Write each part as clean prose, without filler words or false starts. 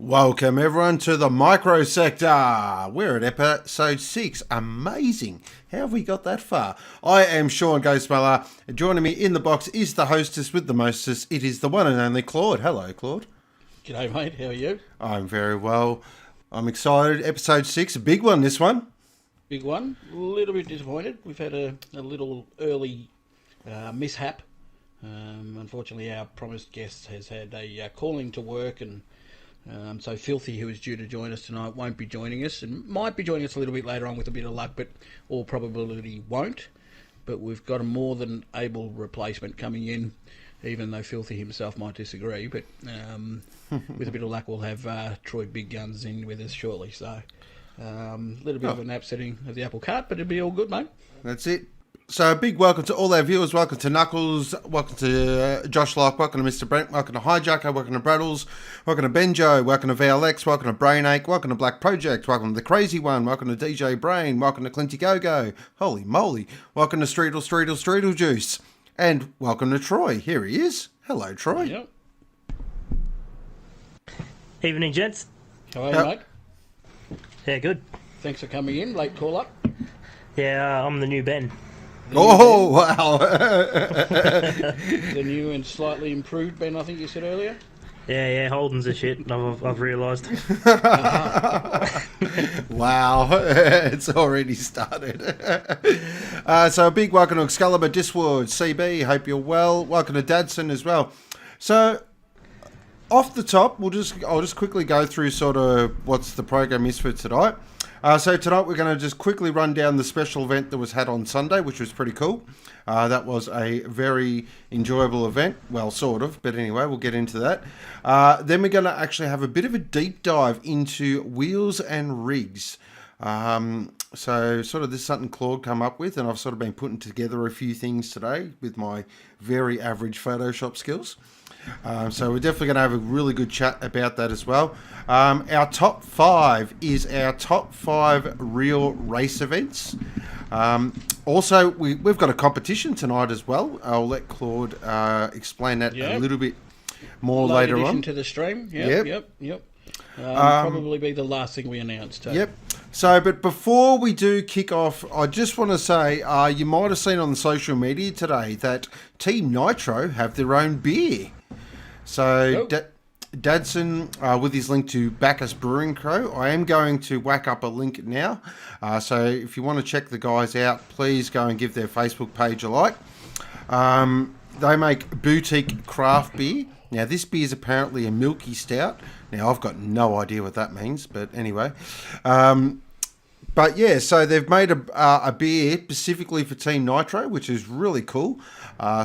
Welcome everyone to the Microsector. We're at episode 6. Amazing. How have we got that far? I am Sean Muller. Joining me in the box is the hostess with the mostest. It is the one and only Claude. Hello, Claude. G'day, mate. How are you? I'm very well. I'm excited. Episode 6, a big one, this one. Big one. A little bit disappointed. We've had a little early mishap. Unfortunately, our promised guest has had a calling to work, and so Flithy, who is due to join us tonight, won't be joining us, and might be joining us a little bit later on with a bit of luck, but all probability won't. But we've got a more than able replacement coming in, even though Flithy himself might disagree. But with a bit of luck, we'll have Troy Big Guns in with us shortly. So a little bit of an upsetting of the apple cart, but it'll be all good, mate. That's it. So a big welcome to all our viewers. Welcome to Knuckles. Welcome to Josh Locke. Welcome to Mr. Brent. Welcome to Hijacker. Welcome to Braddles. Welcome to Benjo. Welcome to VLX. Welcome to Brainache. Welcome to Black Project. Welcome to The Crazy One. Welcome to DJ Brain. Welcome to Clinty Go-Go. Holy moly. Welcome to Streetle Juice. And welcome to Troy. Here he is. Hello, Troy. Yep. Evening, gents. How are you, mate? Yeah, good. Thanks for coming in. Late call up. Yeah, I'm the new Ben. Oh, wow. The new and slightly improved Ben, I think you said earlier. Yeah, Holden's a shit, I've realised. Wow, it's already started. So a big welcome to Excalibur Discord, CB, hope you're well. Welcome to Dadson as well. So off the top, I'll just quickly go through sort of what's the program is for tonight. So tonight we're going to just quickly run down the special event that was had on Sunday, which was pretty cool. That was a very enjoyable event. Well, sort of, but anyway, we'll get into that. Then we're going to actually have a bit of a deep dive into wheels and rigs. So sort of this is something Claude come up with, and I've sort of been putting together a few things today with my very average Photoshop skills. So we're definitely going to have a really good chat about that as well. Our top 5 is our top 5 real race events. Also, we've got a competition tonight as well. I'll let Claude explain that a little bit more later on. To the stream. Yep. Probably be the last thing we announce too. Yep. So, but before we do kick off, I just want to say you might have seen on the social media today that Team Nitro have their own beer. So Dadson, with his link to Bacchus Brewing Co., I am going to whack up a link now. So if you want to check the guys out, please go and give their Facebook page a like. They make boutique craft beer. Now, this beer is apparently a milky stout. Now, I've got no idea what that means, but anyway. But yeah, so they've made a beer specifically for Team Nitro, which is really cool.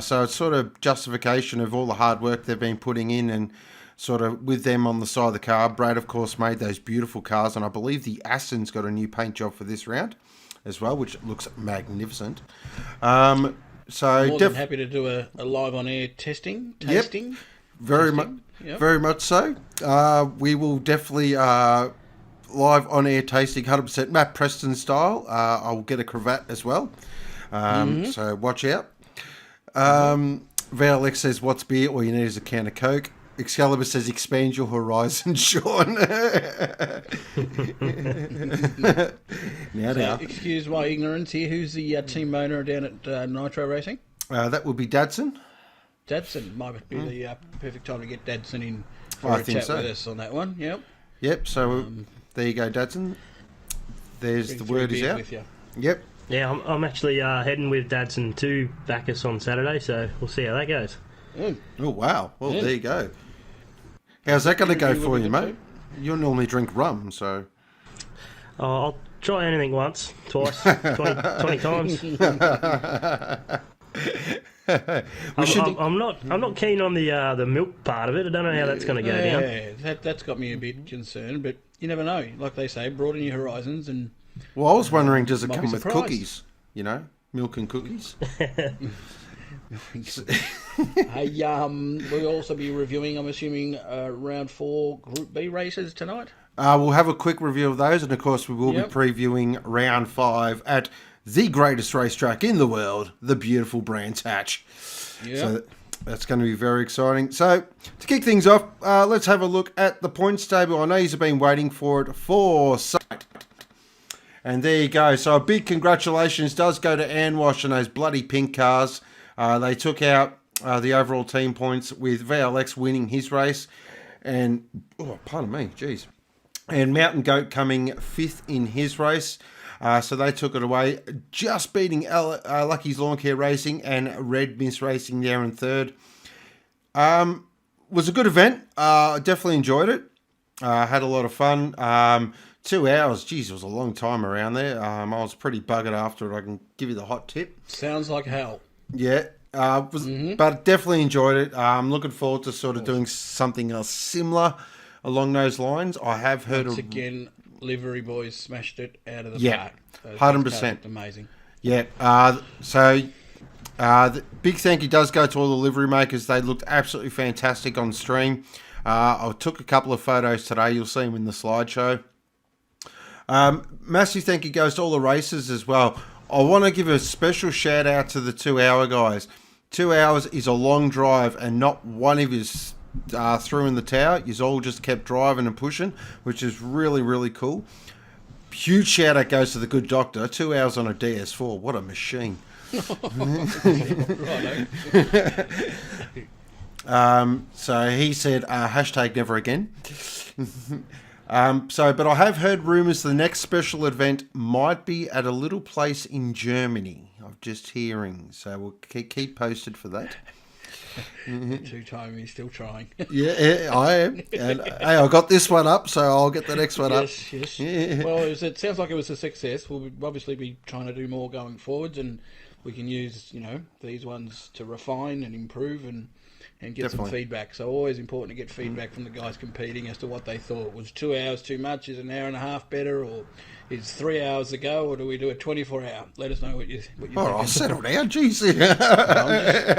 So it's sort of justification of all the hard work they've been putting in, and sort of with them on the side of the car. Brad, of course, made those beautiful cars, and I believe the Aston's got a new paint job for this round as well, which looks magnificent. So more than happy to do a live on air tasting. Yep, very much so. We will definitely live on air tasting 100% Matt Preston style. I'll get a cravat as well. So watch out. VLX says, what's beer? All you need is a can of Coke. Excalibur says, expand your horizon, Sean. now. Excuse my ignorance here. Who's the team owner down at Nitro Racing? That would be Dadson. Dadson might be the perfect time to get Dadson in for a chat with us on that one. Yep. So there you go, Dadson. There's the word is out. Yep. Yeah, I'm actually heading with Dadson to Bacchus on Saturday, so we'll see how that goes. Oh, wow. Well, there you go. How's that going to go for you, mate? You normally drink rum, so... I'll try anything once, twice, 20 times. I'm not keen on the milk part of it. I don't know how that's going to go down. Yeah, that's got me a bit concerned, but you never know. Like they say, broaden your horizons and... Well, I was wondering, does it come with cookies? You know, milk and cookies? We'll also be reviewing, I'm assuming, round 4 Group B races tonight. We'll have a quick review of those, and of course we will be previewing round 5 at the greatest racetrack in the world, the beautiful Brands Hatch. So That's going to be very exciting. So, to kick things off, let's have a look at the points table. I know you've been waiting for it for sight. And there you go. So, a big congratulations does go to Anwash and those bloody pink cars. They took out the overall team points with VLX winning his race. And, oh, pardon me, jeez. And Mountain Goat coming 5th in his race. So they took it away, just beating Lucky's Lawn Care Racing and Red Miss Racing there in 3rd. Was a good event. Definitely enjoyed it. Had a lot of fun. 2 hours, geez, it was a long time around there. I was pretty buggered after it. I can give you the hot tip. Sounds like hell. Yeah, but definitely enjoyed it. I'm looking forward to sort of doing something else similar along those lines. I have heard Once again, Livery Boys smashed it out of the park. 100%. Amazing. Yeah. The big thank you does go to all the livery makers. They looked absolutely fantastic on stream. I took a couple of photos today. You'll see them in the slideshow. Massive thank you goes to all the racers as well. I want to give a special shout out to the 2 hour guys. 2 hours is a long drive and not one of you threw in the towel. You all just kept driving and pushing, which is really, really cool. Huge shout out goes to the good doctor. 2 hours on a DS4. What a machine. So he said, hashtag never again. But I have heard rumours the next special event might be at a little place in Germany. I'm just hearing. So we'll keep posted for that. 2 time, he's still trying. Yeah, I am. And hey, I got this one up, so I'll get the next one up. Yes. Yeah. Well, it sounds like it was a success. We'll obviously be trying to do more going forwards, and we can use, these ones to refine and improve and get some feedback. So always important to get feedback from the guys competing as to what they thought. Was 2 hours too much? Is an hour and a half better? Or is 3 hours to go? Or do we do a 24-hour? Let us know what you think. I'll settle down. Jeez. I'm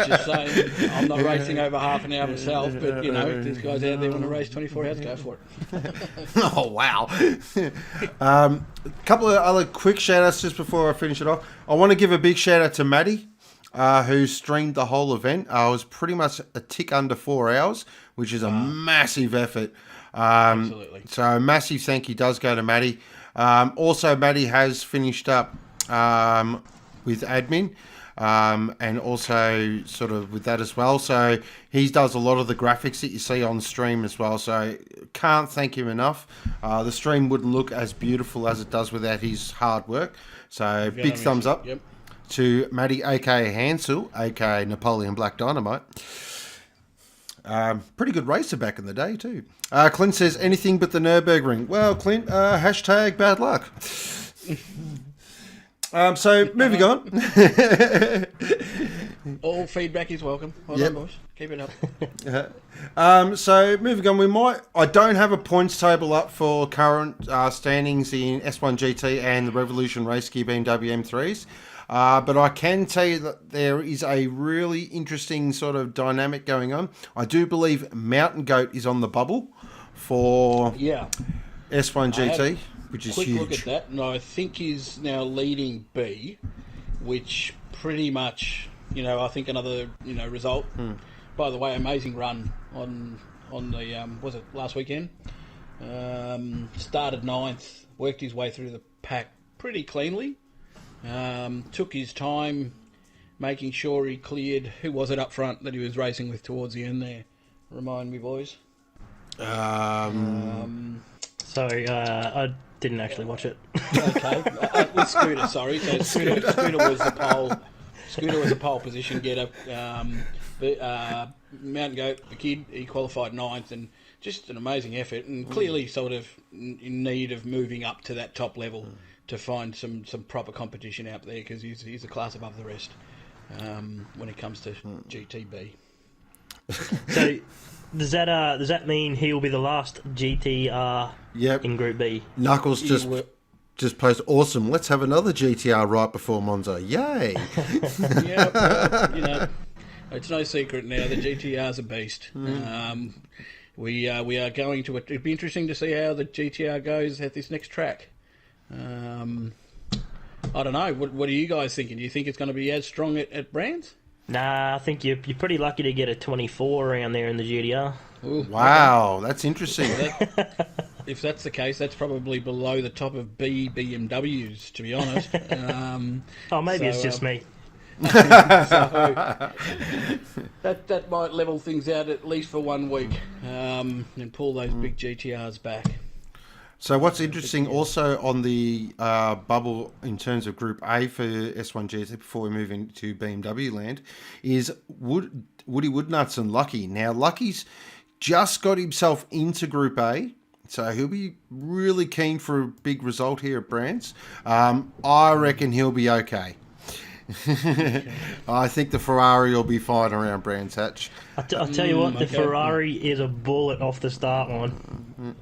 just saying, I'm not racing over half an hour myself, but, if these guys out there want to race 24 hours, go for it. Oh, wow. A couple of other quick shout-outs just before I finish it off. I want to give a big shout-out to Maddie. Who streamed the whole event. It was pretty much a tick under 4 hours, which is a massive effort. Absolutely. So massive thank you does go to Maddie. Also, Maddie has finished up with admin and also sort of with that as well. So he does a lot of the graphics that you see on stream as well. So can't thank him enough. The stream wouldn't look as beautiful as it does without his hard work. So big thumbs up. Yep. To Maddie, a.k.a. Hansel, a.k.a. Napoleon Black Dynamite. Pretty good racer back in the day, too. Clint says, anything but the Nürburgring. Well, Clint, hashtag bad luck. So, moving on. All feedback is welcome. Well done, boys. Keep it up. So, moving on, I don't have a points table up for current standings in S1 GT and the Revolution Race Gear BMW M3s. But I can tell you that there is a really interesting sort of dynamic going on. I do believe Mountain Goat is on the bubble for S1 GT, which is huge. Quick look at that, and I think he's now leading B, which pretty much, I think another, result. By the way, amazing run on the, was it last weekend? Started 9th, worked his way through the pack pretty cleanly. Took his time making sure he cleared, who was it up front that he was racing with towards the end there? Remind me, boys. Sorry, I didn't actually watch it. Okay, with Scooter, sorry. So Scooter was the pole. Scooter was a pole position getter. Mountain Goat, the kid, he qualified 9th, and just an amazing effort, and clearly sort of in need of moving up to that top level. To find some proper competition out there, because he's a class above the rest when it comes to GTB. So does that mean he'll be the last GTR in Group B? Knuckles just post awesome. Let's have another GTR right before Monza. Yay! Yeah, it's no secret now the GTR's a beast. We are going to. It'd be interesting to see how the GTR goes at this next track. I don't know. What are you guys thinking? Do you think it's going to be as strong at Brands? Nah, I think you're pretty lucky to get a 24 around there in the GDR. Ooh, wow, that's interesting. If that's the case, that's probably below the top of BMWs, to be honest. Maybe it's just me. So that might level things out at least for 1 week, and pull those big GTRs back. So what's interesting also on the bubble in terms of Group A for S1 GT before we move into BMW land is Woody Woodnuts and Lucky. Now Lucky's just got himself into Group A, so he'll be really keen for a big result here at Brands. I reckon he'll be okay. I think the Ferrari will be fine around Brands Hatch. I'll tell you what, the Ferrari is a bullet off the start line.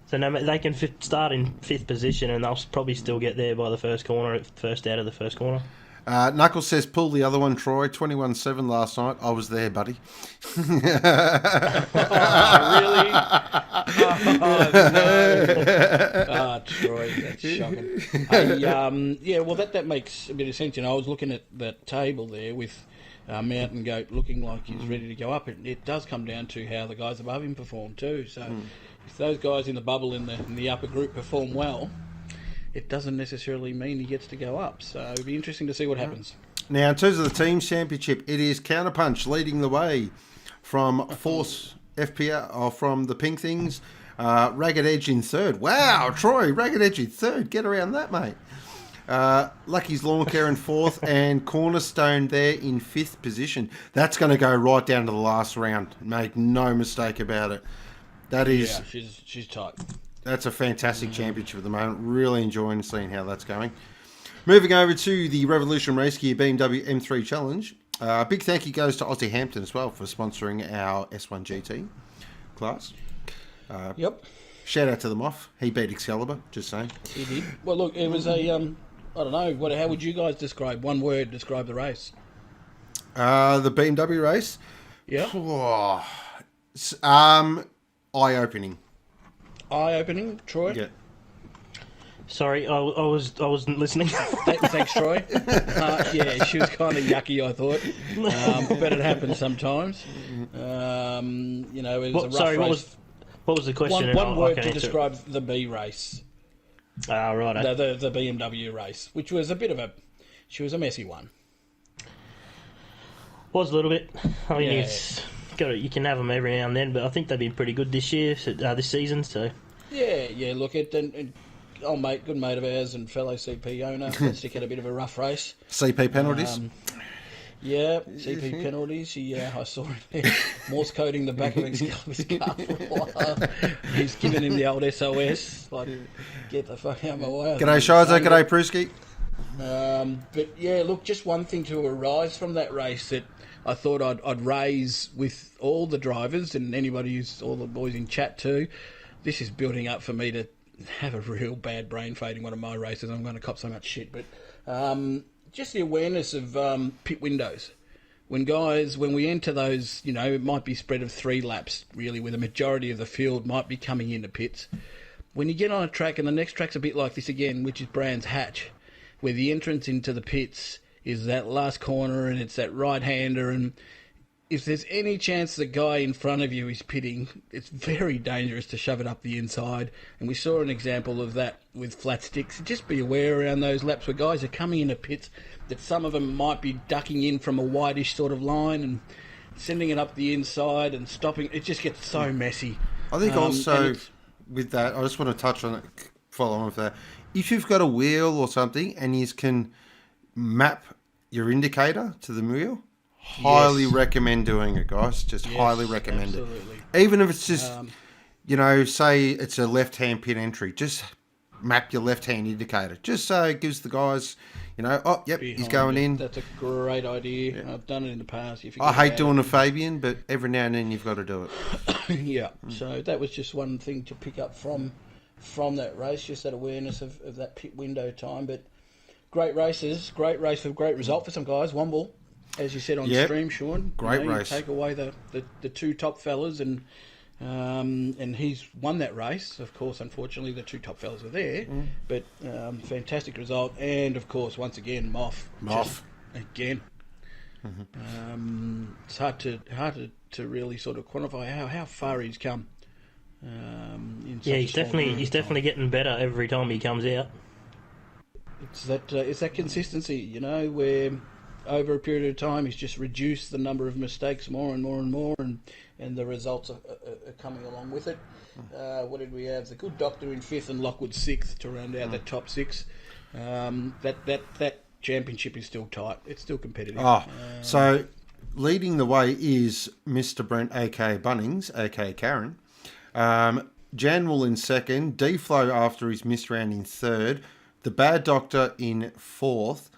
So they can start in 5th position and they'll probably still get there by the first out of the first corner. Knuckles says, pull the other one, Troy. 21-7 last night. I was there, buddy. Oh, really? No. Troy, that's shocking. Well, that makes a bit of sense. I was looking at that table there with Mountain Goat looking like he's ready to go up. It does come down to how the guys above him perform too. So if those guys in the bubble in the upper group perform well, it doesn't necessarily mean he gets to go up. So it'll be interesting to see what happens. Now, in terms of the teams championship, it is Counterpunch leading the way from Force FPR, or from the Pink Things. Ragged Edge in 3rd. Wow, Troy, Ragged Edge in 3rd. Get around that, mate. Lucky's Lawn Care in 4th, and Cornerstone there in 5th position. That's going to go right down to the last round. Make no mistake about it. That is... Yeah, she's tight. That's a fantastic championship at the moment. Really enjoying seeing how that's going. Moving over to the Revolution Race Gear BMW M3 Challenge. Big thank you goes to Aussie Hampton as well for sponsoring our S1 GT class. Yep. Shout out to them off. He beat Excalibur, just saying. He did. Well, look, it was a, I don't know, how would you guys describe, one word, describe the race? The BMW race? Yeah. Eye-opening. Eye-opening, Troy? Yeah. Sorry, I wasn't listening. Thanks, Troy. Yeah, she was kind of yucky, I thought, but it happens sometimes. It was a rough race. What was the question? One word to describe the B race. Right. The BMW race, which was she was a messy one. Was a little bit. I mean, Yeah. you can have them every now and then, but I think they've been pretty good this season. So Yeah. Look, old mate, good mate of ours and fellow CP owner, Stick had a bit of a rough race. CP penalties. CP penalties. I saw him Morse coding the back of Excalibur's car for a while. He's giving him the old SOS, like, get the fuck out of my way. G'day, Shizo. G'day, Pruski. But yeah, look, just one thing to arise from that race that I thought I'd raise with all the drivers and anybody all the boys in chat too. This is building up for me to have a real bad brain fade in one of my races. I'm going to cop so much shit, but just the awareness of pit windows. When we enter those, it might be spread of 3 laps, really, where the majority of the field might be coming into pits. When you get on a track, and the next track's a bit like this again, which is Brands Hatch, where the entrance into the pits is that last corner and it's that right-hander, and if there's any chance the guy in front of you is pitting, it's very dangerous to shove it up the inside. And we saw an example of that with flat sticks. Just be aware around those laps where guys are coming into pits that some of them might be ducking in from a wideish sort of line and sending it up the inside and stopping. It just gets so messy. I think also with that, I just want to touch on it, follow on with that. If you've got a wheel or something and you can map your indicator to the wheel, highly recommend doing it, guys. Just highly recommend it. Even if it's just, say it's a left-hand pit entry, just map your left-hand indicator. Just so it gives the guys, he's going in. That's a great idea. Yeah. I've done it in the past. I hate doing a Fabian, but every now and then you've got to do it. Yeah. So that was just one thing to pick up from that race, just that awareness of that pit window time. But great races, great race with great result for some guys. Womble, as you said on stream, Sean. Great race. Take away the 2 top fellas and he's won that race. Of course, unfortunately, the 2 top fellas are there, but fantastic result. And of course, once again, Moff. Again, It's hard to really sort of quantify how far he's come. He's definitely getting better every time he comes out. It's that consistency, where over a period of time he's just reduced the number of mistakes more and more and more, and the results are coming along with it. What did we have? The Good Doctor in 5th and Lockwood 6th to round out that top 6. That championship is still tight. It's still competitive. So leading the way is Mr. Brent, a.k.a. Bunnings, a.k.a. Karen. Janwell in 2nd. D-Flow after his missed round in 3rd. The Bad Doctor in 4th.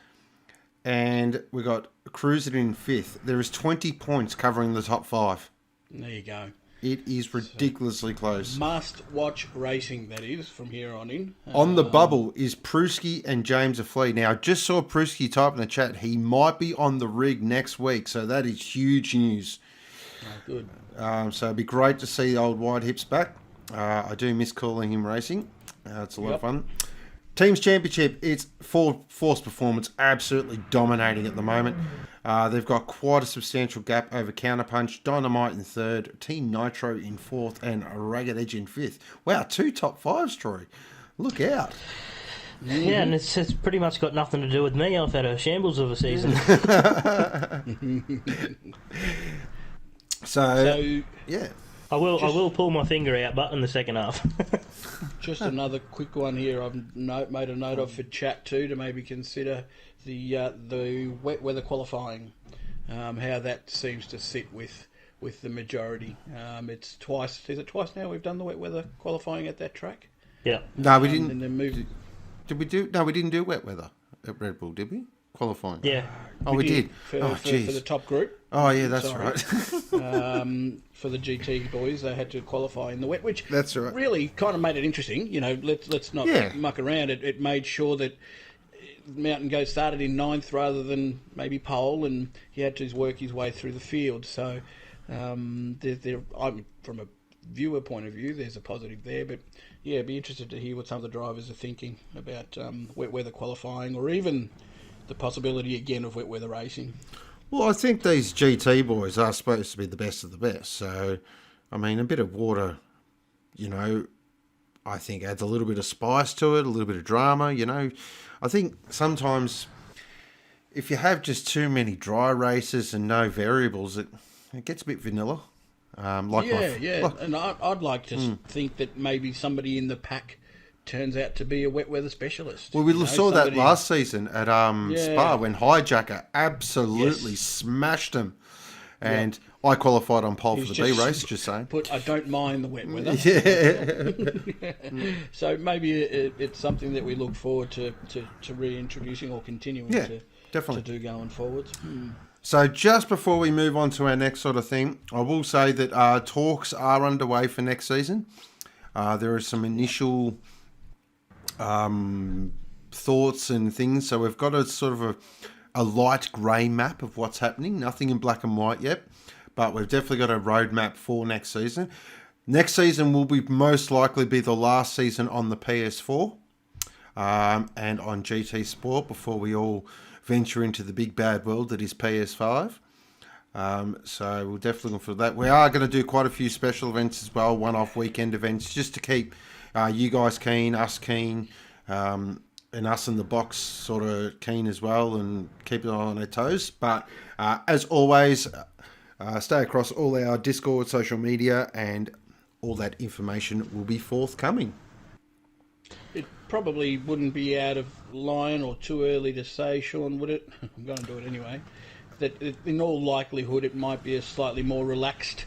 And we got Cruiser in 5th. There is 20 points covering the top 5. There you go. It is ridiculously close. Must-watch racing, that is, from here on in. On the bubble is Prusky and James Aflee. Now, I just saw Prusky type in the chat. He might be on the rig next week, so that is huge news. Good. So it'd be great to see the old Wide Hips back. I do miss calling him racing. It's a lot of fun. Teams Championship, it's Force Performance absolutely dominating at the moment. They've got quite a substantial gap over Counterpunch, Dynamite in 3rd, Team Nitro in 4th, and Ragged Edge in 5th. Wow, 2 top 5s, Troy. Look out. Yeah, and it's pretty much got nothing to do with me. I've had a shambles of a season. So yeah. I will pull my finger out, but in the second half. Just another quick one here. I've made a note of for chat too to maybe consider the wet weather qualifying, how that seems to sit with the majority. It's twice. Is it twice now we've done the wet weather qualifying at that track? Yeah. No, we didn't. And then moved. Did we do? No, we didn't do wet weather at Red Bull, did we? Qualifying. Yeah. Oh, we did. For jeez. the top group. Oh, yeah, that's Sorry. right. For the GT boys, they had to qualify in the wet, which That's right. really kind of made it interesting. Let's not muck around. It made sure that Mountain Goat started in 9th rather than maybe pole, and he had to work his way through the field. So, from a viewer point of view, there's a positive there. But yeah, be interested to hear what some of the drivers are thinking about wet weather qualifying, or even the possibility again of wet weather racing. Well, I think these GT boys are supposed to be the best of the best. So, I mean, a bit of water, I think adds a little bit of spice to it, a little bit of drama, I think sometimes if you have just too many dry races and no variables, it gets a bit vanilla. And I'd like to think that maybe somebody in the pack turns out to be a wet weather specialist. Well, we saw that last season at Spa when Hijacker absolutely smashed him. And I qualified on pole for the B race, just saying. But I don't mind the wet weather. Yeah. So maybe it's something that we look forward to reintroducing or continuing definitely. to do going forwards. So just before we move on to our next sort of thing, I will say that talks are underway for next season. There are some initial thoughts and things. So we've got a sort of a light grey map of what's happening. Nothing in black and white yet, but we've definitely got a roadmap for next season. Next season will be most likely be the last season on the PS4 and on GT Sport before we all venture into the big bad world that is PS5. So we'll definitely look for that. We are going to do quite a few special events as well, one-off weekend events, just to keep you guys keen, us keen, and us in the box sort of keen as well, and keep it on our toes. But as always, stay across all our Discord, social media, and all that information will be forthcoming. It probably wouldn't be out of line or too early to say, Sean, would it? I'm going to do it anyway. That in all likelihood it might be a slightly more relaxed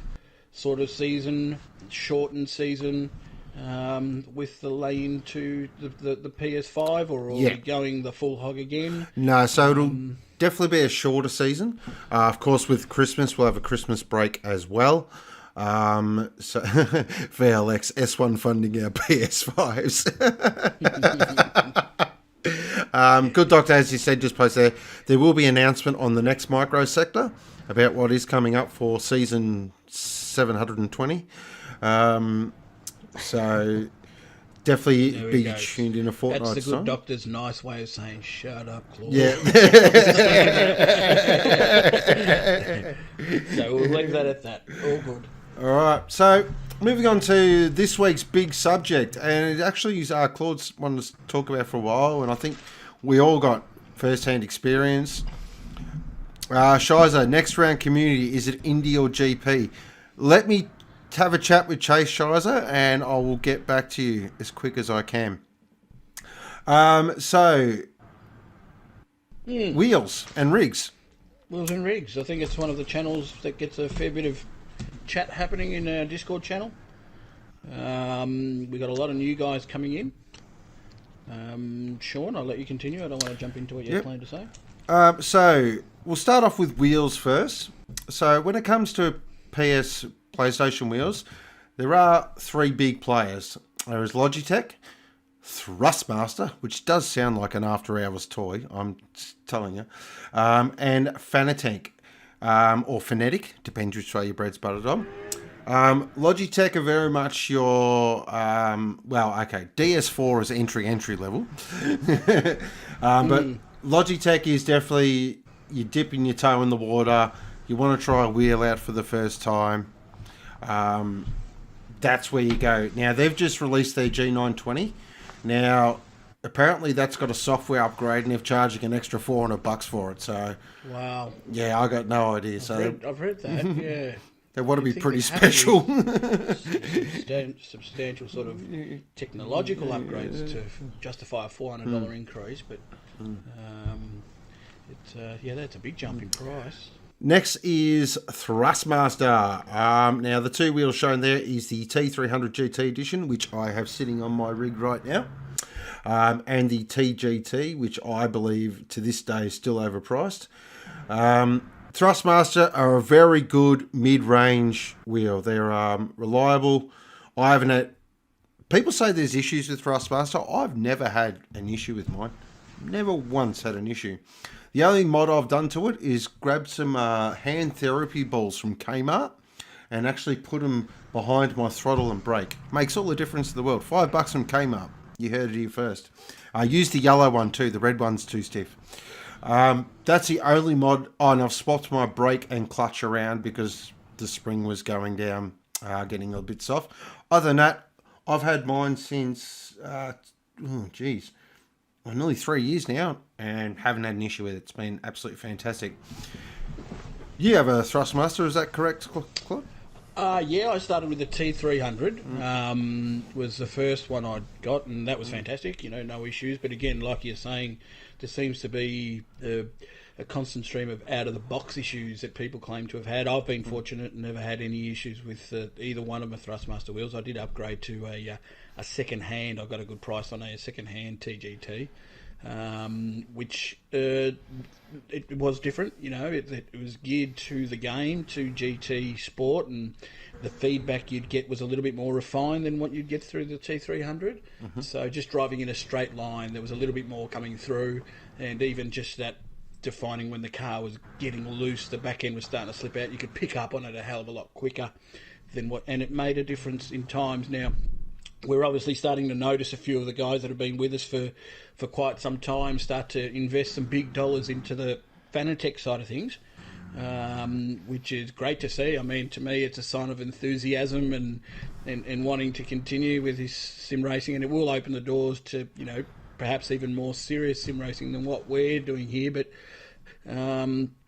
sort of season, shortened season, with the lane to the PS5, or are we going the full hog again? No, so it'll definitely be a shorter season. Of course, with Christmas, we'll have a Christmas break as well. So VLX S1 funding our PS5s. Good Doctor, as you said, just post there will be an announcement on the next Microsector about what is coming up for season 720. So definitely There we be go. tuned in a fortnight's That's the good time. doctor's nice way of saying, shut up, Claude. Yeah. So we'll leave that at that. All good. All right. So moving on to this week's big subject, and it actually is Claude's wanted to talk about for a while, and I think we all got first-hand experience. Shiza, next round community, is it Indy or GP? Let me have a chat with Chase Shiza, and I will get back to you as quick as I can. Wheels and rigs. Wheels and Rigs. I think it's one of the channels that gets a fair bit of chat happening in our Discord channel. We got a lot of new guys coming in. Sean, I'll let you continue. I don't want to jump into what you're planning to say. So we'll start off with wheels first. So when it comes to PlayStation wheels, there are three big players. There is Logitech, Thrustmaster, which does sound like an after-hours toy, I'm telling you, and Fanatec, or Phonetic, depends which way your bread's buttered on. Logitech are very much your, DS4 is entry level. But Logitech is definitely, you're dipping your toe in the water, you want to try a wheel out for the first time. That's where you go. Now, they've just released their G920. Now, apparently that's got a software upgrade and they're charging an extra $400 for it. So, Wow. yeah, I got no idea. I've read that, yeah. They want to be pretty special. Substantial sort of technological upgrades to justify a $400 increase, but that's a big jump in price. Next is Thrustmaster. Now, the two wheels shown there is the T300 GT edition, which I have sitting on my rig right now, and the TGT, which I believe to this day is still overpriced. Thrustmaster are a very good mid-range wheel. They're reliable. I haven't had... People say there's issues with Thrustmaster. I've never had an issue with mine. Never once had an issue. The only mod I've done to it is grab some hand therapy balls from Kmart and actually put them behind my throttle and brake. Makes all the difference in the world. $5 from Kmart. You heard it here first. I use the yellow one too. The red one's too stiff. That's the only mod. Oh, and I've swapped my brake and clutch around because the spring was going down, getting a bit soft. Other than that, I've had mine since, nearly 3 years now and haven't had an issue with it. It's been absolutely fantastic. You have a Thrustmaster, is that correct, Claude? Yeah, I started with the T300. Was the first one I got, and that was fantastic. No issues. But again, like you're saying, there seems to be a constant stream of out-of-the-box issues that people claim to have had. I've been fortunate and never had any issues with either one of my Thrustmaster wheels. I did upgrade to a second-hand. I got a good price on a second-hand TGT, which it was different. It was geared to the game, to GT Sport, and the feedback you'd get was a little bit more refined than what you'd get through the T300. So just driving in a straight line, there was a little bit more coming through, and even just that defining when the car was getting loose, the back end was starting to slip out, you could pick up on it a hell of a lot quicker than and it made a difference in times. Now, we're obviously starting to notice a few of the guys that have been with us for quite some time start to invest some big dollars into the Fanatec side of things, which is great to see. I mean, to me, it's a sign of enthusiasm and wanting to continue with this sim racing, and it will open the doors to, perhaps even more serious sim racing than what we're doing here. But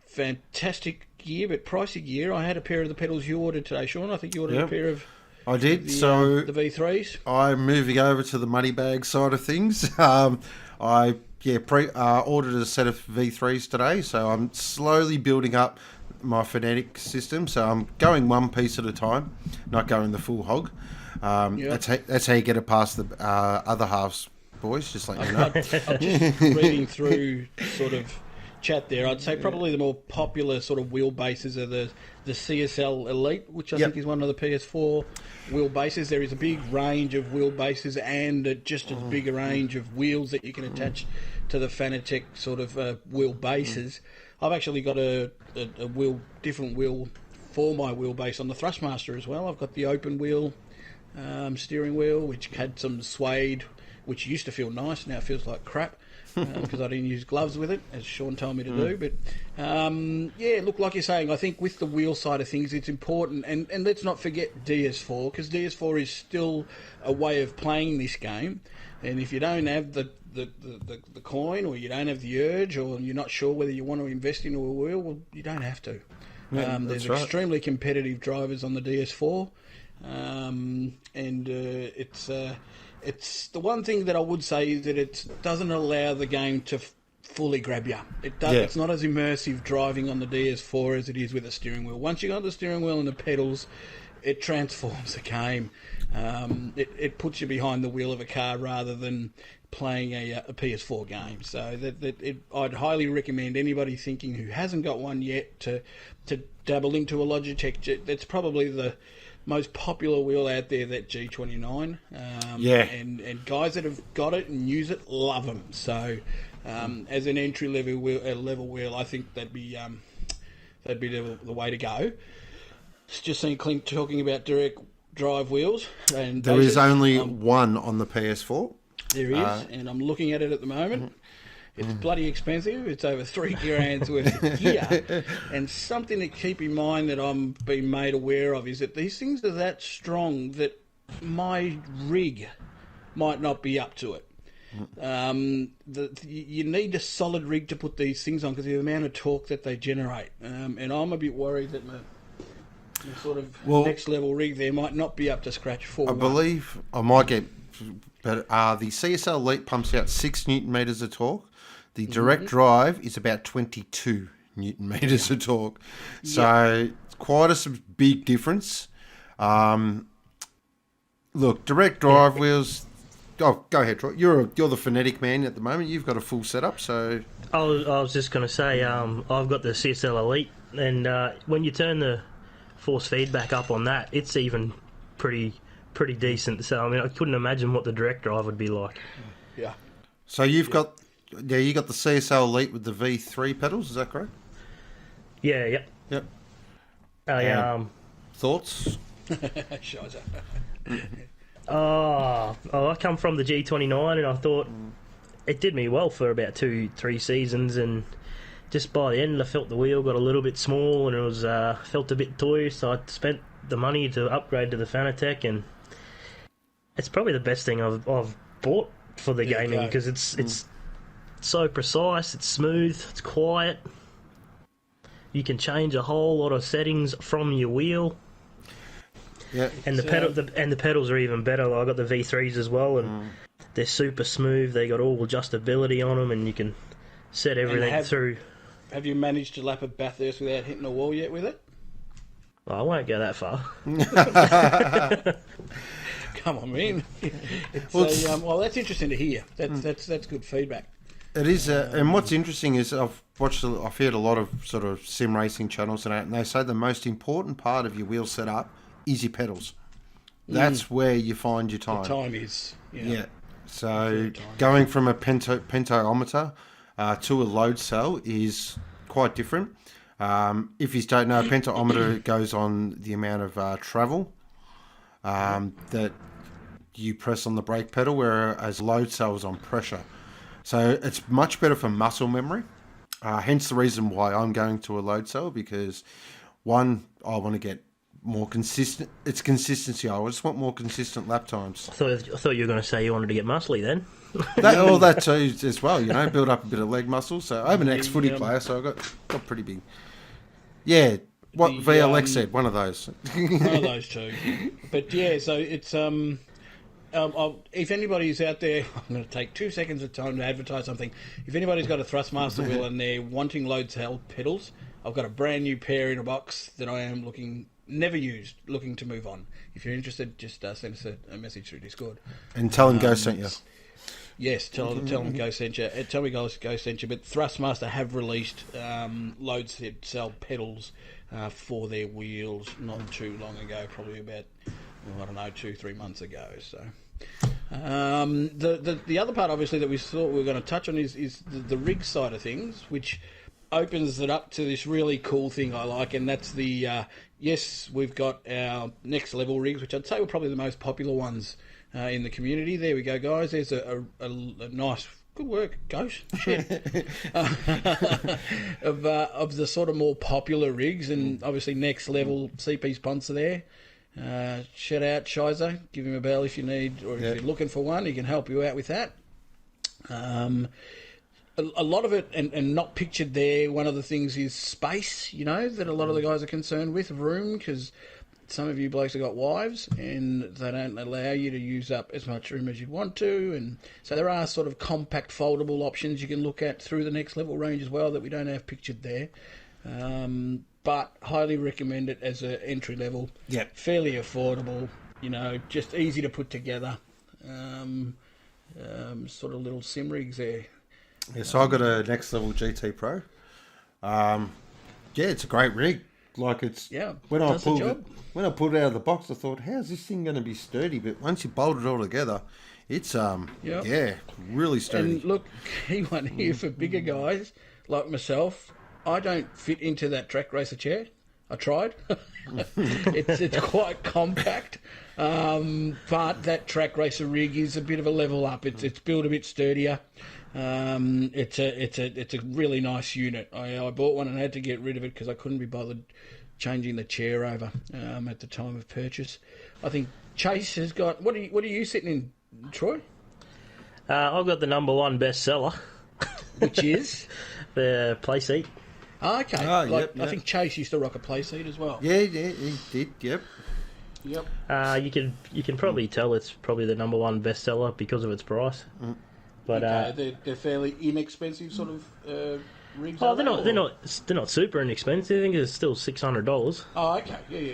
fantastic gear, but pricey gear. I had a pair of the pedals you ordered today, Sean. I think you ordered a pair of... I did. The V3s. I'm moving over to the money bag side of things. I ordered a set of V3s today, so I'm slowly building up my phonetic system. So I'm going one piece at a time, not going the full hog. That's how you get it past the other halves, boys. Just like you know. I'm just reading through sort of chat there. I'd say probably the more popular sort of wheelbases are the CSL Elite, which I think is one of the PS4 wheelbases. There is a big range of wheelbases and just as big a range of wheels that you can attach to the Fanatec sort of wheelbases. I've actually got a different wheel for my wheelbase on the Thrustmaster as well. I've got the open wheel steering wheel, which had some suede, which used to feel nice, now it feels like crap. Because I didn't use gloves with it, as Sean told me to do. But, yeah, look, like you're saying, I think with the wheel side of things, it's important. And let's not forget DS4, because DS4 is still a way of playing this game. And if you don't have the coin, or you don't have the urge, or you're not sure whether you want to invest into a wheel, well, you don't have to. Yeah, there's right. extremely competitive drivers on the DS4. It's the one thing that I would say is that it doesn't allow the game to fully grab you. It's not as immersive driving on the DS4 as it is with a steering wheel. Once you got the steering wheel and the pedals, it transforms the game. It puts you behind the wheel of a car rather than playing a PS4 game. So I'd highly recommend anybody thinking who hasn't got one yet to dabble into a Logitech. That's probably the most popular wheel out there, that G29. And guys that have got it and use it love them. So as an entry level wheel, I think that'd be the way to go. Just seen Clint talking about direct drive wheels, and there is only one on the PS4. There is, and I'm looking at it at the moment. It's bloody expensive. It's over $3,000 worth of gear. And something to keep in mind that I'm being made aware of is that these things are that strong that my rig might not be up to it. You need a solid rig to put these things on because of the amount of torque that they generate. And I'm a bit worried that my sort of next level rig there might not be up to scratch for I believe I might get better. The CSL Elite pumps out 6 Newton meters of torque. The direct drive is about 22 Newton meters of torque. So it's quite a big difference. Look, direct drive wheels. Oh, go ahead, Troy. You're the phonetic man at the moment. You've got a full setup, so. I was just going to say, I've got the CSL Elite, and when you turn the force feedback up on that, it's even pretty decent. So I mean, I couldn't imagine what the direct drive would be like. Yeah. So you got the CSL Elite with the V3 pedals. Is that correct? Yeah. Yep. Thoughts? Shiza. I come from the G29, and I thought it did me well for about 2-3 seasons, and just by the end I felt the wheel got a little bit small, and it was felt a bit toy, so I spent the money to upgrade to the Fanatec, and it's probably the best thing I've bought for the gaming, because it's so precise, it's smooth, it's quiet. You can change a whole lot of settings from your wheel. Yeah. And the pedals are even better. I got the V3s as well, and they're super smooth. They got all adjustability on them, and you can set everything through. Have you managed to lap a Bathurst without hitting a wall yet with it? Well, I won't go that far. Come on, man. Well, that's interesting to hear. That's good feedback. It is, and what's interesting is I've heard a lot of sort of sim racing channels and they say the most important part of your wheel setup is your pedals. That's where you find your time. The time is. Yeah. So going from a pentometer to a load cell is quite different. If you don't know, a pentometer goes on the amount of travel that you press on the brake pedal, whereas load cell is on pressure. So it's much better for muscle memory. Hence the reason why I'm going to a load cell, because one, I want to get more consistent. It's consistency. I just want more consistent lap times. I thought you were going to say you wanted to get muscly then. That too as well. Build up a bit of leg muscle. So I'm an ex-footy player, so I got pretty big. Yeah, what VLX said, one of those. One of those two. But yeah, so it's if anybody's out there, I'm going to take 2 seconds of time to advertise something. If anybody's got a Thrustmaster wheel and they're wanting load cell pedals, I've got a brand new pair in a box that I am never used, looking to move on. If you're interested, just send us a message through Discord. And tell them Go sent you. Yes, tell them Go sent you. Tell me Go sent you. But Thrustmaster have released load cell pedals for their wheels not too long ago, probably about 2-3 months ago. So the other part, obviously, that we thought we were going to touch on is the rig side of things, which opens it up to this really cool thing I like, and that's the yes, we've got our next level rigs, which I'd say were probably the most popular ones in the community. There we go, guys. There's a nice, good work, Ghost, shit, of the sort of more popular rigs, and obviously next level CP sponsor there. Shout out Shizer, give him a bell if you need, or if you're looking for one, he can help you out with that. A lot of it, and not pictured there, one of the things is space, that a lot of the guys are concerned with, room, because some of you blokes have got wives and they don't allow you to use up as much room as you'd want to, and so there are sort of compact foldable options you can look at through the next level range as well that we don't have pictured there. But highly recommend it as an entry level. Yep. Fairly affordable, just easy to put together. Sort of little sim rigs there. Yeah, so I got a next level GT Pro. It's a great rig. Like when I pulled it out of the box, I thought, how's this thing going to be sturdy? But once you bolt it all together, it's really sturdy. And look, key one here for bigger guys like myself. I don't fit into that track racer chair. I tried. It's quite compact, but that track racer rig is a bit of a level up. It's built a bit sturdier. It's a really nice unit. I bought one and had to get rid of it because I couldn't be bothered changing the chair over at the time of purchase. I think Chase has got. What are you sitting in, Troy? I've got the number one bestseller, which is the play seat. Oh, okay. I think Chase used to rock a play seat as well. Yeah, he did. Yep. You can probably tell it's probably the number one bestseller because of its price. But they're fairly inexpensive sort of rigs. Oh, they're not super inexpensive. I think it's still $600. Oh, okay. Yeah.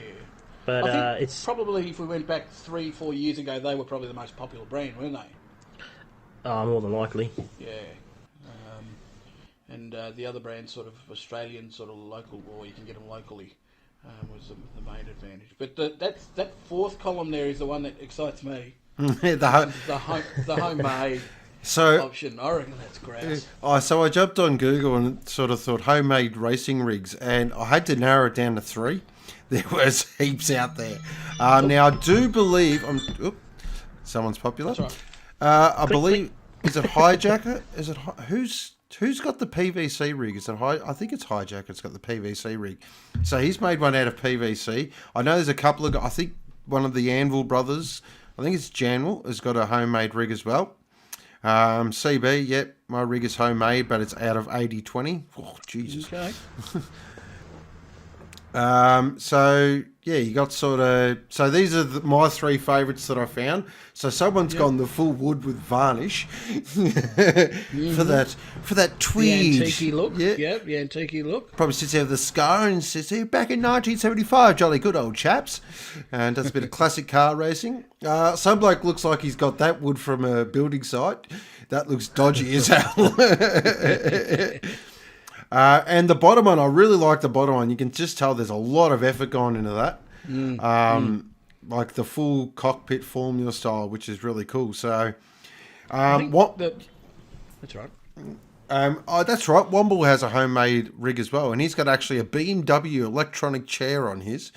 But I think it's probably, if we went back 3-4 years ago, they were probably the most popular brand, weren't they? More than likely. Yeah. And the other brand, sort of Australian, sort of local, or you can get them locally, was the main advantage. But that fourth column there is the one that excites me. the homemade option. I reckon that's great. So I jumped on Google and sort of thought homemade racing rigs, and I had to narrow it down to 3. There was heaps out there. Now I do believe someone's popular. That's right. I believe is it Hijacker? Is it who's got the PVC rig? Is it I think it's Hijacker's got the PVC rig. So he's made one out of PVC. I know there's a couple of. I think one of the Anvil brothers. I think it's Janwell has got a homemade rig as well. CB, yep, my rig is homemade, but it's out of 80/20. Oh, Jesus. Okay. So yeah, you got sort of. So these are my 3 favourites that I found. So someone's gone the full wood with varnish for that tweed. The antique look. Yeah, the antique look. Probably sits there with a scar and says, "Here back in 1975, jolly good old chaps," and does a bit of classic car racing. Some bloke looks like he's got that wood from a building site. That looks dodgy as hell. And the bottom one, I really like the bottom one. You can just tell there's a lot of effort gone into that. Like the full cockpit Formula style, which is really cool. So, that's right. That's right. Womble has a homemade rig as well, and he's got actually a BMW electronic chair on his.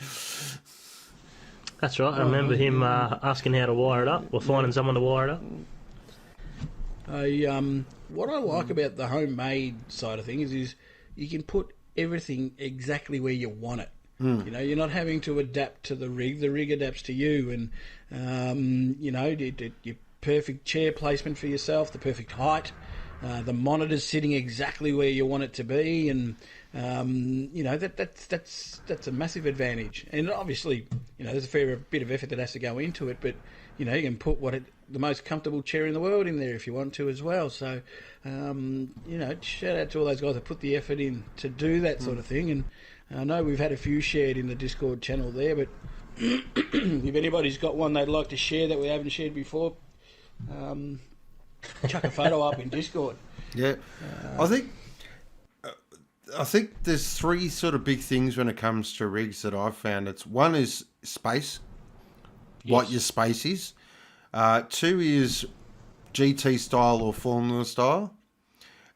That's right. I remember him asking how to wire it up, or finding someone to wire it up. What I like about the homemade side of things is you can put everything exactly where you want it. You're not having to adapt to the rig. The rig adapts to you, and your perfect chair placement for yourself, the perfect height, the monitor's sitting exactly where you want it to be, and that's a massive advantage. And obviously, there's a fair bit of effort that has to go into it, but you can put the most comfortable chair in the world in there if you want to as well. So, shout out to all those guys that put the effort in to do that sort of thing. And I know we've had a few shared in the Discord channel there, but if anybody's got one they'd like to share that we haven't shared before, chuck a photo up in Discord. Yeah, I think there's 3 sort of big things when it comes to rigs that I've found. One is space, what your space is. 2 is GT style or Formula style.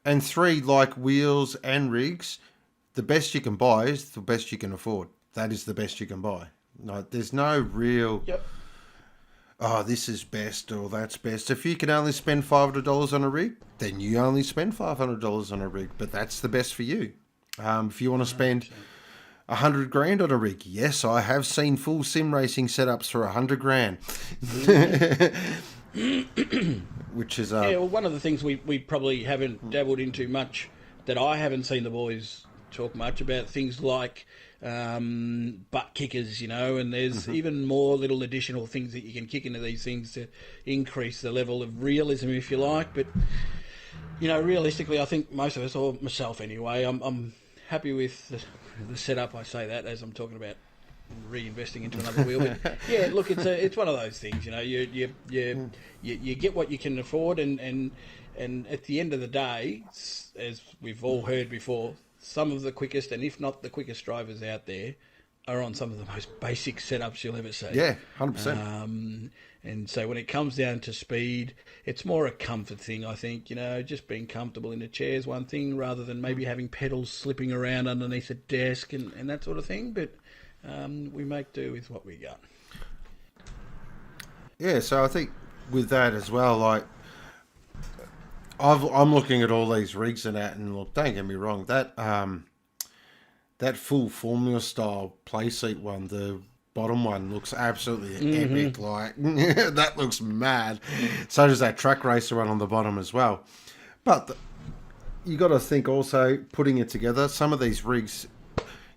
And 3, like wheels and rigs, the best you can buy is the best you can afford. That is the best you can buy. Like, there's no real, oh, this is best or that's best. If you can only spend $500 on a rig, then you only spend $500 on a rig. But that's the best for you. If you want to spend 100 grand on a rig, yes, I have seen full sim racing setups for 100 grand. Which is well, one of the things we probably haven't dabbled into much, that I haven't seen the boys talk much about, things like butt kickers, and there's even more little additional things that you can kick into these things to increase the level of realism, if you like. But realistically, I think most of us, or myself anyway, I'm happy with the setup. I say that as I'm talking about reinvesting into another wheel. But yeah, look, it's one of those things. You get what you can afford, and at the end of the day, as we've all heard before, some of the quickest, and if not the quickest drivers out there, are on some of the most basic setups you'll ever see. Yeah, 100%. And so when it comes down to speed, it's more a comfort thing, I think. Just being comfortable in a chair is one thing, rather than maybe having pedals slipping around underneath a desk and that sort of thing. But we make do with what we got. Yeah, so I think with that as well, like, I'm looking at all these rigs and that, and look, don't get me wrong, that full Formula style play seat one, the bottom one, looks absolutely epic. Like, that looks mad. So does that track racer one on the bottom as well. But you got to think also, putting it together, some of these rigs,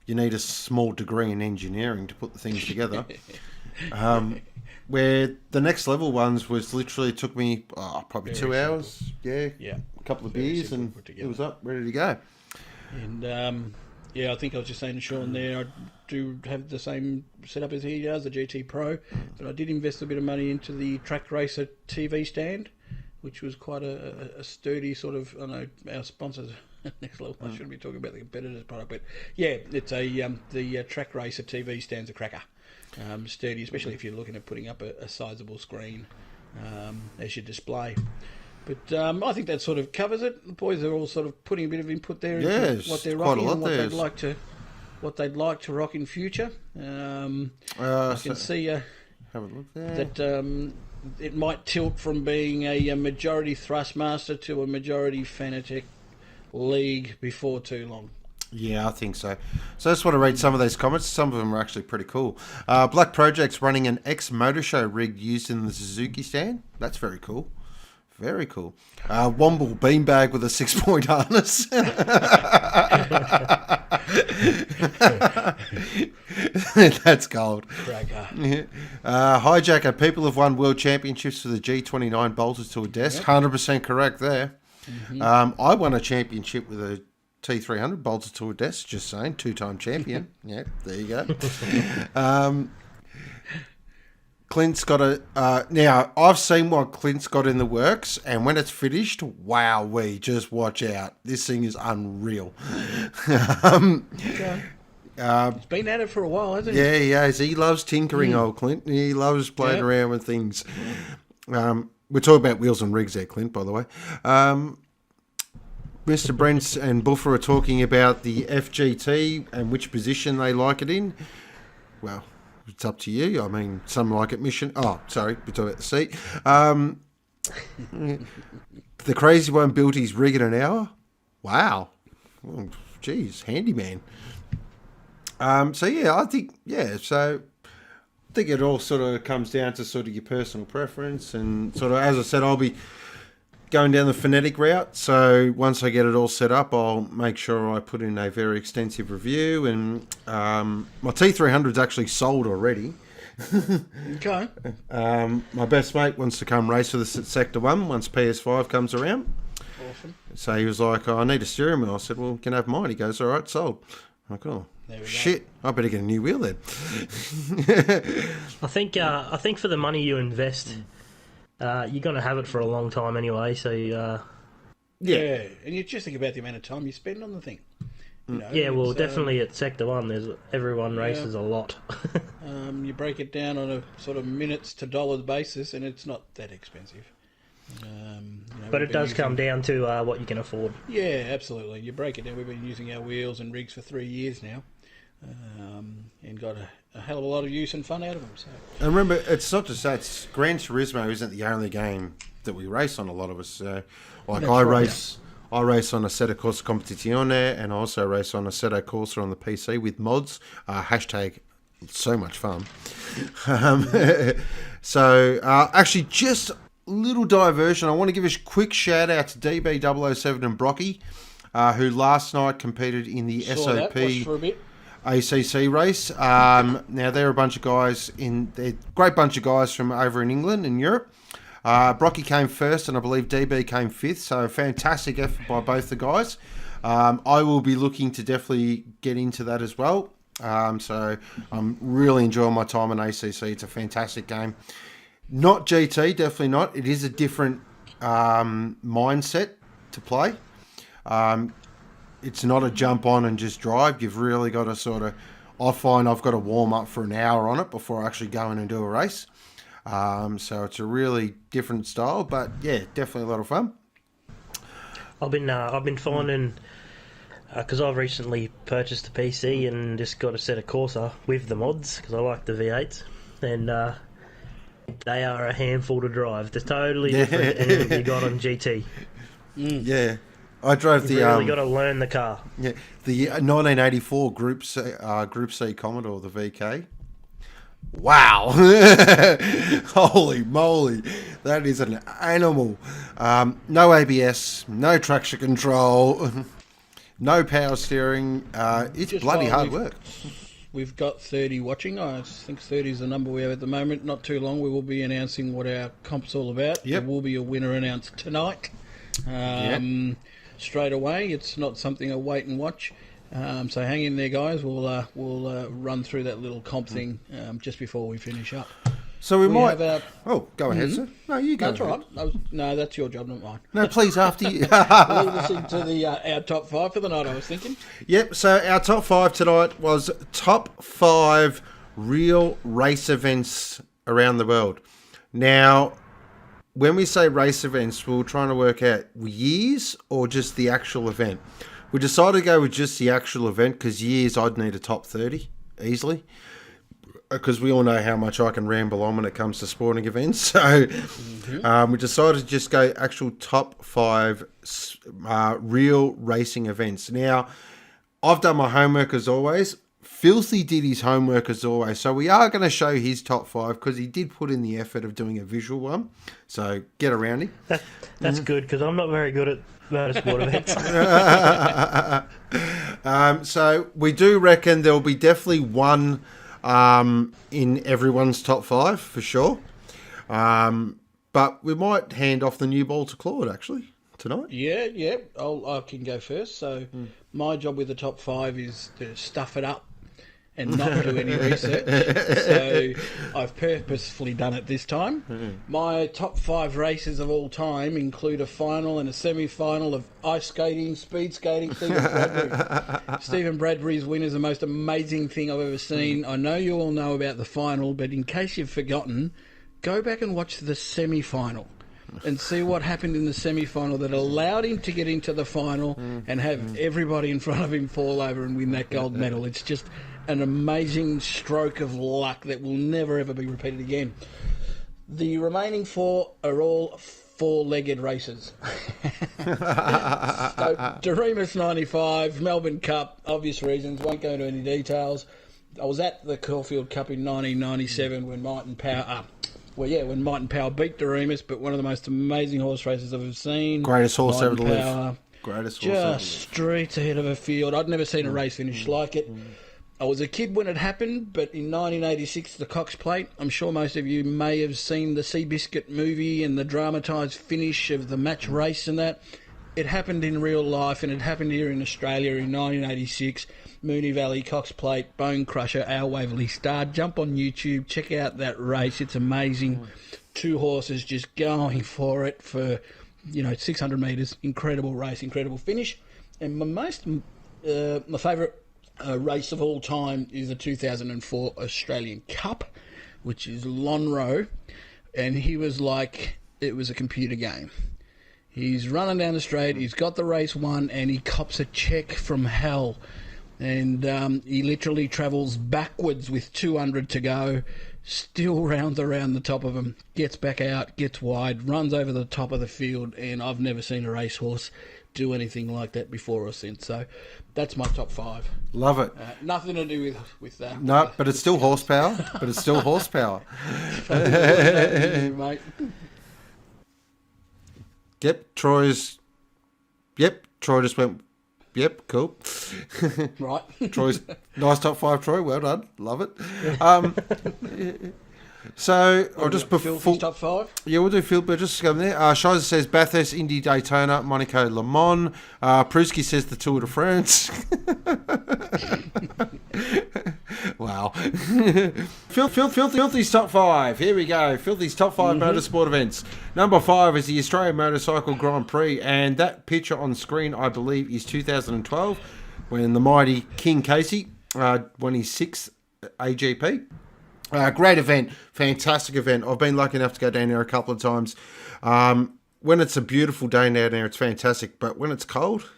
you need a small degree in engineering to put the things together. Where the next level ones was literally took me probably very 2 hours. Yeah, a couple of beers, and it was up, ready to go. And I think I was just saying to Sean there, I do have the same setup as he does, the GT Pro, but I did invest a bit of money into the Track Racer TV stand, which was quite a sturdy sort of. I know our sponsors. Next level. I shouldn't be talking about the competitors' product, but yeah, it's the Track Racer TV stand's a cracker. Sturdy, especially if you're looking at putting up a sizable screen as your display. But I think that sort of covers it. The boys are all sort of putting a bit of input there into what they're rocking and what they'd like to rock in future. I can see have a look there. that it might tilt from being a majority Thrustmaster to a majority Fanatec League before too long. Yeah, I think so. So I just want to read some of these comments. Some of them are actually pretty cool. Black Project's running an ex-Motor Show rig used in the Suzuki stand. That's very cool. Very cool. Womble beanbag with a 6-point harness. That's gold. Hijacker, people have won world championships for the G29 bolted to a desk. 100% correct there. I won a championship with a T300 bolted to a desk, just saying, 2-time champion. Yeah, there you go. Clint's got a... now, I've seen what Clint's got in the works, and when it's finished, wowee, just watch out. This thing is unreal. It's been at it for a while, hasn't it? Yeah, he has. He loves tinkering, old Clint. He loves playing around with things. We're talking about wheels and rigs there, Clint, by the way. Mr. Brent and Buffer are talking about the FGT and which position they like it in. Well, it's up to you. I mean, some like it mission. Oh, sorry, we're talking about the seat. The crazy one built his rig in an hour. Wow. Oh, geez, handyman. So yeah, I think So I think it all sort of comes down to sort of your personal preference, and sort of, as I said, I'll be going down the phonetic route. So once I get it all set up, I'll make sure I put in a very extensive review. And my T300's actually sold already. Okay. My best mate wants to come race with us at Sector 1 once PS5 comes around. Awesome. So he was like, I need a steering wheel. I said, well, you can have mine. He goes, all right, sold. I'm like, oh, shit, I better get a new wheel then. I think for the money you invest, you're going to have it for a long time anyway. So yeah, and you just think about the amount of time you spend on the thing. You know, yeah, well, definitely at Sector 1, everyone races a lot. You break it down on a sort of minutes to dollars basis, and it's not that expensive. But it does come down to what you can afford. Yeah, absolutely. You break it down. We've been using our wheels and rigs for 3 years now, and got a hell of a lot of use and fun out of them. So. And remember, it's not just that. It's Gran Turismo isn't the only game that we race on. A lot of us, I race on a Assetto Corsa Competizione, and I also race on a Assetto Corsa on the PC with mods. Hashtag so much fun. Actually, just little diversion. I want to give a quick shout out to DB007 and Brocky, who last night competed in the SOP ACC race. Now they're a bunch of guys they're a great bunch of guys from over in England and Europe. Brocky came first, and I believe DB came fifth. So fantastic effort by both the guys. I will be looking to definitely get into that as well. So I'm really enjoying my time in ACC. It's a fantastic game. Not GT, definitely not. It is a different mindset to play. It's not a jump on and just drive. You've really got to I find I've got to warm up for an hour on it before I actually go in and do a race. So it's a really different style, but yeah, definitely a lot of fun. I've been finding, because I've recently purchased a PC and just got a set of Corsa with the mods, because I like the V8s, and they are a handful to drive. They're totally different than anything you got on GT. Yeah. I drove You've really got to learn the car. Yeah, the 1984 Group C Commodore, the VK. Wow. Holy moly. That is an animal. No ABS, no traction control, no power steering. It's just bloody hard work. We've got 30 watching. I think 30 is the number we have at the moment. Not too long, we will be announcing what our comp's all about. Yep. There will be a winner announced tonight. Straight away. It's not something I wait and watch. So hang in there, guys. We'll run through that little comp thing just before we finish up. So we might. Go ahead, sir. No, you go. That's all right. No, that's your job, not mine. No, please, after you. Lead us into our top five for the night, I was thinking. Yep, so our top five tonight was top 5 real race events around the world. Now, when we say race events, we were trying to work out years or just the actual event. We decided to go with just the actual event because years I'd need a top 30 easily. Because we all know how much I can ramble on when it comes to sporting events. So we decided to just go actual top 5 real racing events. Now, I've done my homework as always. Filthy did his homework as always. So we are going to show his top 5 because he did put in the effort of doing a visual one. So get around him. That's good because I'm not very good at motorsport events. So we do reckon there'll be definitely one in everyone's top 5 for sure. But we might hand off the new ball to Claude actually tonight. Yeah. I can go first. So my job with the top 5 is to stuff it up and not do any research. So I've purposefully done it this time. My top 5 races of all time include a final and a semi-final of ice skating, speed skating, Stephen Bradbury. Stephen Bradbury's win is the most amazing thing I've ever seen. I know you all know about the final, but in case you've forgotten, go back and watch the semi-final and see what happened in the semi-final that allowed him to get into the final and have everybody in front of him fall over and win that gold medal. It's just an amazing stroke of luck that will never ever be repeated again. The remaining 4 are all 4-legged races. So, Doremus 95, Melbourne Cup, obvious reasons, won't go into any details. I was at the Caulfield Cup in 1997 when Martin Power beat Doremus, but one of the most amazing horse races I've ever seen. Greatest horse ever to live. Just streets ahead of a field. I'd never seen a race finish like it. I was a kid when it happened, but in 1986, the Cox Plate, I'm sure most of you may have seen the Seabiscuit movie and the dramatised finish of the match race and that. It happened in real life, and it happened here in Australia in 1986. Moonee Valley, Cox Plate, Bone Crusher, Our Waverley Star. Jump on YouTube, check out that race. It's amazing. 2 horses just going for it for, 600 metres. Incredible race, incredible finish. And my favourite race of all time is the 2004 Australian Cup, which is Lonhro, and he was like it was a computer game. He's running down the straight, he's got the race won, and he cops a check from hell. And he literally travels backwards with 200 to go, still rounds around the top of him, gets back out, gets wide, runs over the top of the field, and I've never seen a racehorse do anything like that before or since. So that's my top 5. Love it. Nothing to do with that. No, but it's still horsepower. Mate. Yep, Troy just went, yep, cool. Right. Troy's nice top 5, Troy. Well done. Love it. So I'll just Filthy's top 5. Yeah, we'll do Phil, but just go there. Shizer says Bathurst, Indy, Daytona, Monaco, Le Mans. Pruski says the Tour de France. Wow. Filthy's top 5. Here we go. Filthy's top 5 motorsport events. Number 5 is the Australian Motorcycle Grand Prix, and that picture on screen, I believe, is 2012, when the mighty King Casey won his 6th AGP. Great event, fantastic event. I've been lucky enough to go down there a couple of times. When it's a beautiful day down there, it's fantastic. But when it's cold,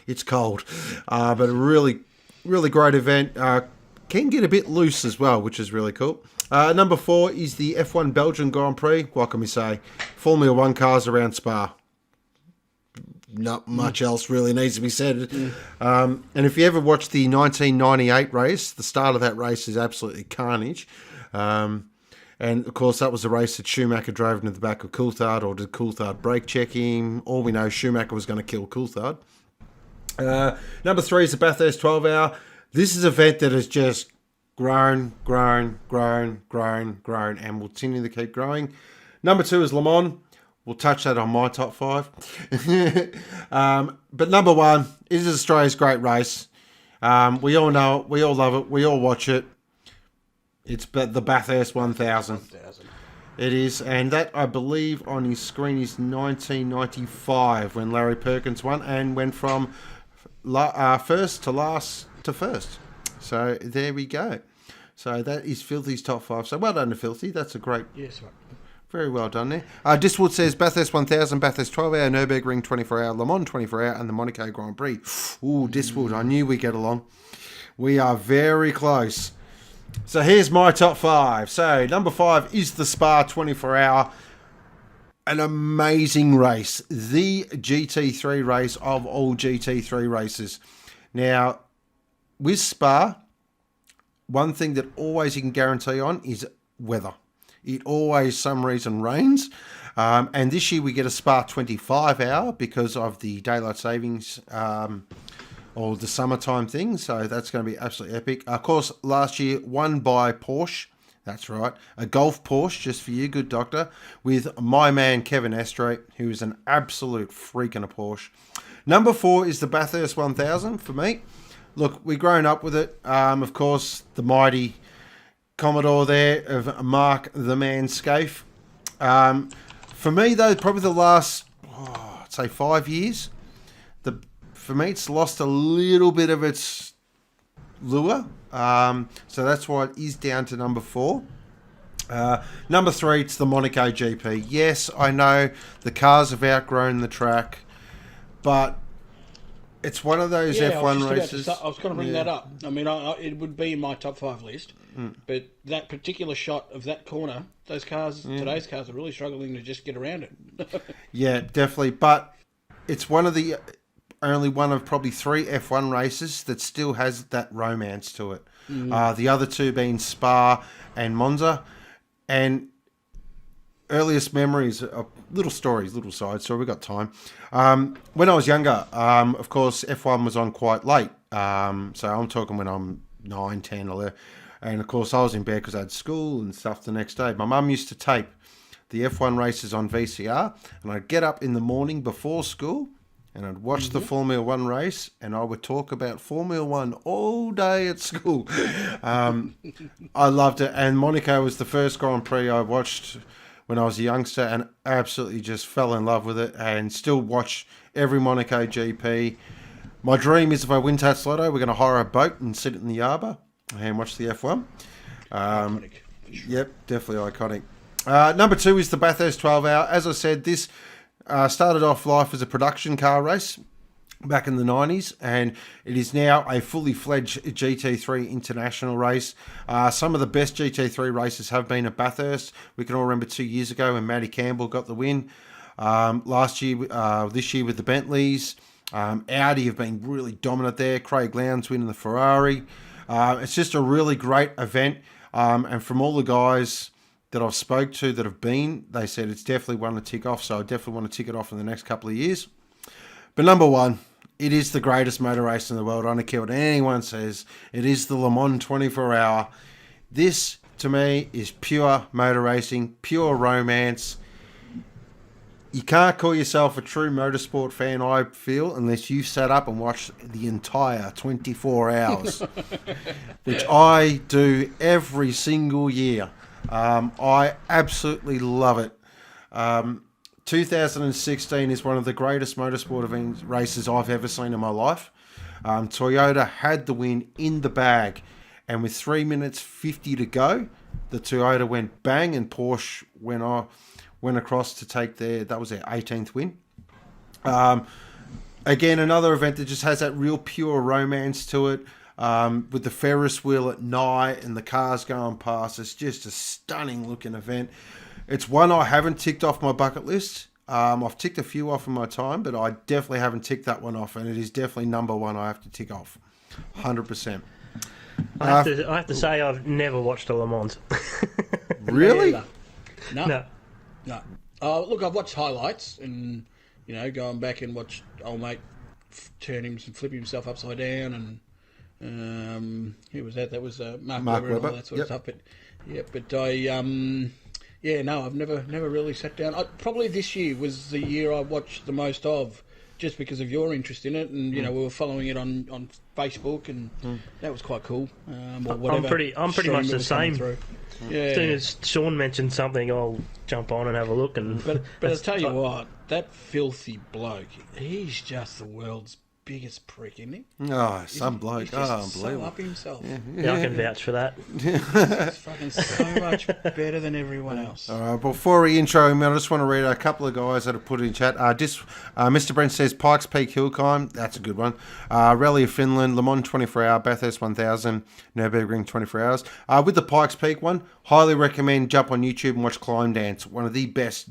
it's cold. But a really, really great event. Can get a bit loose as well, which is really cool. Number 4 is the F1 Belgian Grand Prix. What can we say? Formula 1 cars around Spa. Not much else really needs to be said. And if you ever watched the 1998 race, the start of that race is absolutely carnage. And, of course, that was the race that Schumacher drove into the back of Coulthard, or did Coulthard brake check him? All we know, Schumacher was going to kill Coulthard. Number 3 is the Bathurst 12-hour. This is an event that has just grown, and will continue to keep growing. Number 2 is Le Mans. We'll touch that on my top 5. But number 1, it is Australia's great race. We all know it. We all love it. We all watch it. It's the Bathurst 1000. It is. And that, I believe, on his screen is 1995 when Larry Perkins won and went from first to last to first. So there we go. So that is Filthy's top 5. So well done to Filthy. That's a great... Yes, right. Very well done there. Diswood says Bathurst 1000, Bathurst 12-hour, Nürburgring 24-hour, Le Mans 24-hour, and the Monaco Grand Prix. Ooh, Diswood, I knew we'd get along. We are very close. So here's my top 5. So number 5 is the Spa 24-hour. An amazing race. The GT3 race of all GT3 races. Now, with Spa, one thing that always you can guarantee on is weather. It always, some reason, rains. And this year we get a Spa 25-hour because of the daylight savings or the summertime thing. So that's going to be absolutely epic. Of course, last year, won by Porsche. That's right. A Golf Porsche, just for you, good doctor, with my man Kevin Estre, who is an absolute freak in a Porsche. Number 4 is the Bathurst 1000 for me. Look, we've grown up with it. Of course, the mighty Commodore there of Mark the Man Scaife. For me, though, probably the last, I'd say 5 years, for me, it's lost a little bit of its lure. So that's why it is down to number 4. Number 3, it's the Monaco GP. Yes, I know the cars have outgrown the track, but it's one of those F1 races. I was going to bring that up. I mean, it would be in my top 5 list, but that particular shot of that corner, today's cars are really struggling to just get around it. Yeah, definitely. But it's only one of probably 3 F1 races that still has that romance to it. The other 2 being Spa and Monza. And earliest memories are little stories, little side story. We've got time. When I was younger, of course, F1 was on quite late. So I'm talking when I'm 9, 10, 11. And of course, I was in bed because I had school and stuff the next day. My mum used to tape the F1 races on VCR, and I'd get up in the morning before school and I'd watch the Formula 1 race, and I would talk about Formula 1 all day at school. I loved it. And Monaco was the first Grand Prix I watched when I was a youngster, and absolutely just fell in love with it, and still watch every Monaco GP. My dream is if I win Tats Lotto, we're going to hire a boat and sit in the harbour and watch the F1. Iconic. Yep, definitely iconic. Number 2 is the Bathurst 12 Hour. As I said, this started off life as a production car race back in the 90s, and it is now a fully fledged GT3 international race. Some of the best GT3 races have been at Bathurst. We can all remember 2 years ago when Matty Campbell got the win. This year with the Bentleys. Audi have been really dominant there. Craig Lowndes winning the Ferrari. It's just a really great event, and from all the guys that I've spoke to that have been, they said it's definitely one to tick off, so I definitely want to tick it off in the next couple of years. But number 1, it is the greatest motor race in the world. I don't care what anyone says. It is the Le Mans 24 Hour. This, to me, is pure motor racing, pure romance. You can't call yourself a true motorsport fan, I feel, unless you've sat up and watched the entire 24 hours, which I do every single year. I absolutely love it. 2016 is one of the greatest motorsport events races I've ever seen in my life. Toyota had the win in the bag, and with 3 minutes 50 to go, the Toyota went bang, and Porsche went across to take that was their 18th win. Again, another event that just has that real pure romance to it, with the Ferris wheel at night and the cars going past. It's just a stunning looking event. It's one I haven't ticked off my bucket list. I've ticked a few off in my time, but I definitely haven't ticked that one off, and it is definitely number 1 I have to tick off. 100%. I have to say I've never watched a Le Mans. Really? No. Look, I've watched highlights and, going back and watch old mate flip himself upside down, and who was that? That was Mark Webber and all that sort of stuff. But I've never really sat down. Probably this year was the year I watched the most of, just because of your interest in it, and we were following it on Facebook, and that was quite cool. Or whatever I'm pretty much the same. Yeah. As soon as Sean mentioned something, I'll jump on and have a look. But I'll tell you what, that filthy bloke, he's just the world's biggest prick, isn't he? Oh, some bloke. He's just unbelievable. so up himself. Yeah, I can vouch for that. He's fucking so much better than everyone else. All right, before we intro him, I just want to read a couple of guys that have put in chat. Mr. Brent says Pikes Peak Hill Climb. That's a good one. Rally of Finland, Le Mans 24 Hour, Bathurst 1000, Nürburgring 24 Hours. With the Pikes Peak one, highly recommend jump on YouTube and watch Climb Dance. One of the best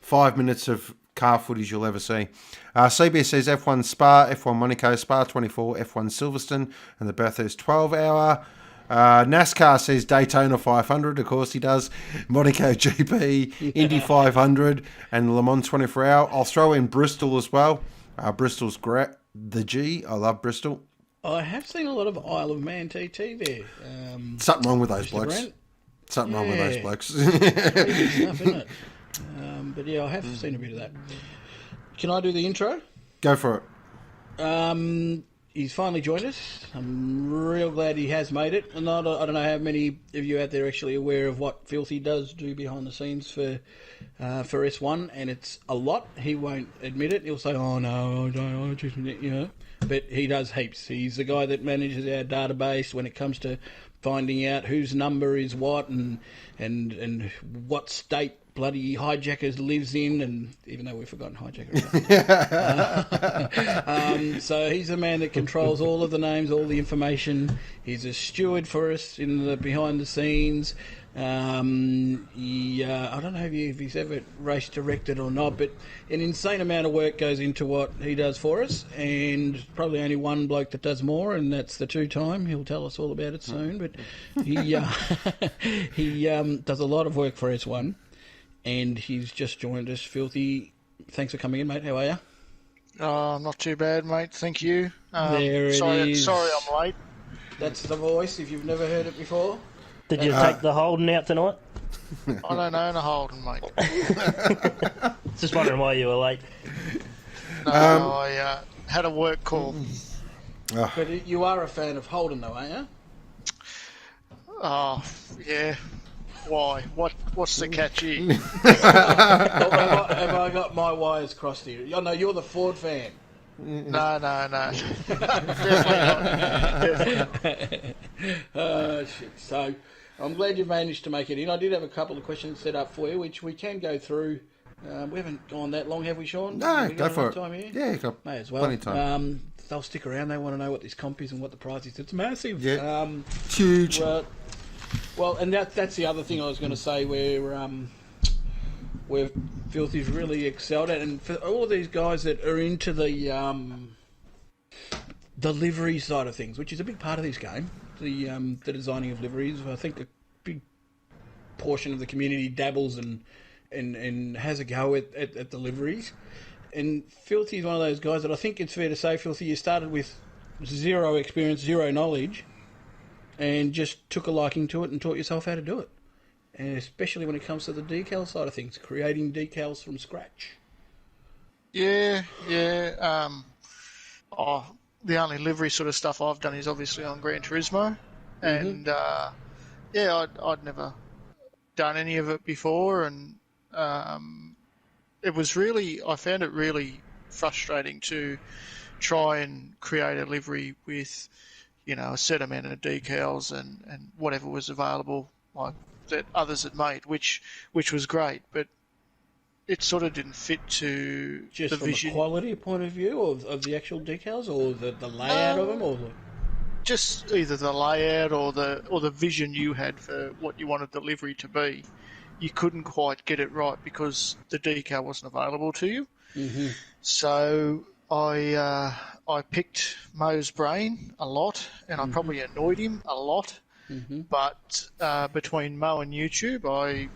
5 minutes of car footage you'll ever see. CBS says F1 Spa, F1 Monaco, Spa 24, F1 Silverstone, and the Bathurst 12 Hour. NASCAR says Daytona 500, of course he does. Monaco GP, Indy 500, and Le Mans 24 Hour. I'll throw in Bristol as well. Bristol's great. The G, I love Bristol. I have seen a lot of Isle of Man TT there. Something wrong with those Mr. blokes. Brent? Something wrong with those blokes. Crazy stuff, isn't it? But yeah, I have seen a bit of that. Can I do the intro? Go for it. He's finally joined us. I'm real glad he has made it. And I don't know how many of you out there are actually aware of what Flithy does do behind the scenes for S1, and it's a lot. He won't admit it. He'll say, "Oh no, I don't," just, But he does heaps. He's the guy that manages our database when it comes to finding out whose number is what and what state bloody Hijackers lives in, and even though we've forgotten Hijacker. So he's the man that controls all of the names, all the information. He's a steward for us in the behind the scenes. I don't know if he's ever race directed or not, but an insane amount of work goes into what he does for us, and probably only one bloke that does more, and that's the two-time. He'll tell us all about it soon, but he does a lot of work for S1. And he's just joined us. Filthy, thanks for coming in, mate. How are you? Not too bad, mate. Thank you. There it is. Sorry I'm late. That's the voice, if you've never heard it before. Did you take the Holden out tonight? I don't own a Holden, mate. Just wondering why you were late. No, I had a work call. But you are a fan of Holden, though, aren't you? Oh, yeah. Why? What's the catchy? Have I got my wires crossed here? Oh, no, you're the Ford fan. No. Definitely not. Oh, shit. So, I'm glad you managed to make it in. I did have a couple of questions set up for you, which we can go through. We haven't gone that long, have we, Sean? No, have we go got for enough it. Time here? Yeah, got may as well. plenty of time. They'll stick around. They want to know what this comp is and what the prize is. It's massive. Yeah, huge. Well, and that's the other thing I was going to say, where Filthy's really excelled at, and for all of these guys that are into the livery side of things, which is a big part of this game, the designing of liveries. I think a big portion of the community dabbles and has a go at the liveries. And Filthy is one of those guys that I think it's fair to say, Filthy, you started with zero experience, zero knowledge, and just took a liking to it and taught yourself how to do it. And especially when it comes to the decal side of things, creating decals from scratch. Yeah. The only livery sort of stuff I've done is obviously on Gran Turismo, and I'd never done any of it before, and I found it really frustrating to try and create a livery with, a set amount of decals and whatever was available, like that others had made, which was great, but it sort of didn't fit to just the from vision. A quality point of view of the actual decals, or the layout of them, or just either the layout or the vision you had for what you wanted the livery to be. You couldn't quite get it right because the decal wasn't available to you. Mm-hmm. So I picked Mo's brain a lot, and I probably annoyed him a lot. Mm-hmm. But between Mo and YouTube, I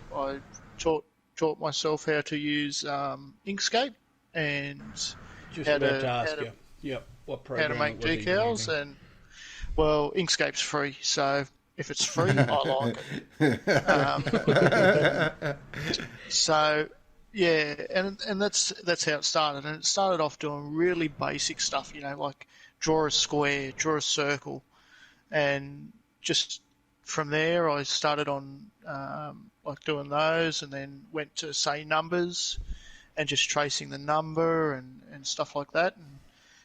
taught myself how to use Inkscape and just how about to ask you. Yep, what how program to make it was decals. And well, Inkscape's free, so if it's free, I like it. So yeah, and that's how it started. And it started off doing really basic stuff, like draw a square, draw a circle, and just from there I started on like doing those, and then went to say numbers and just tracing the number and stuff like that. And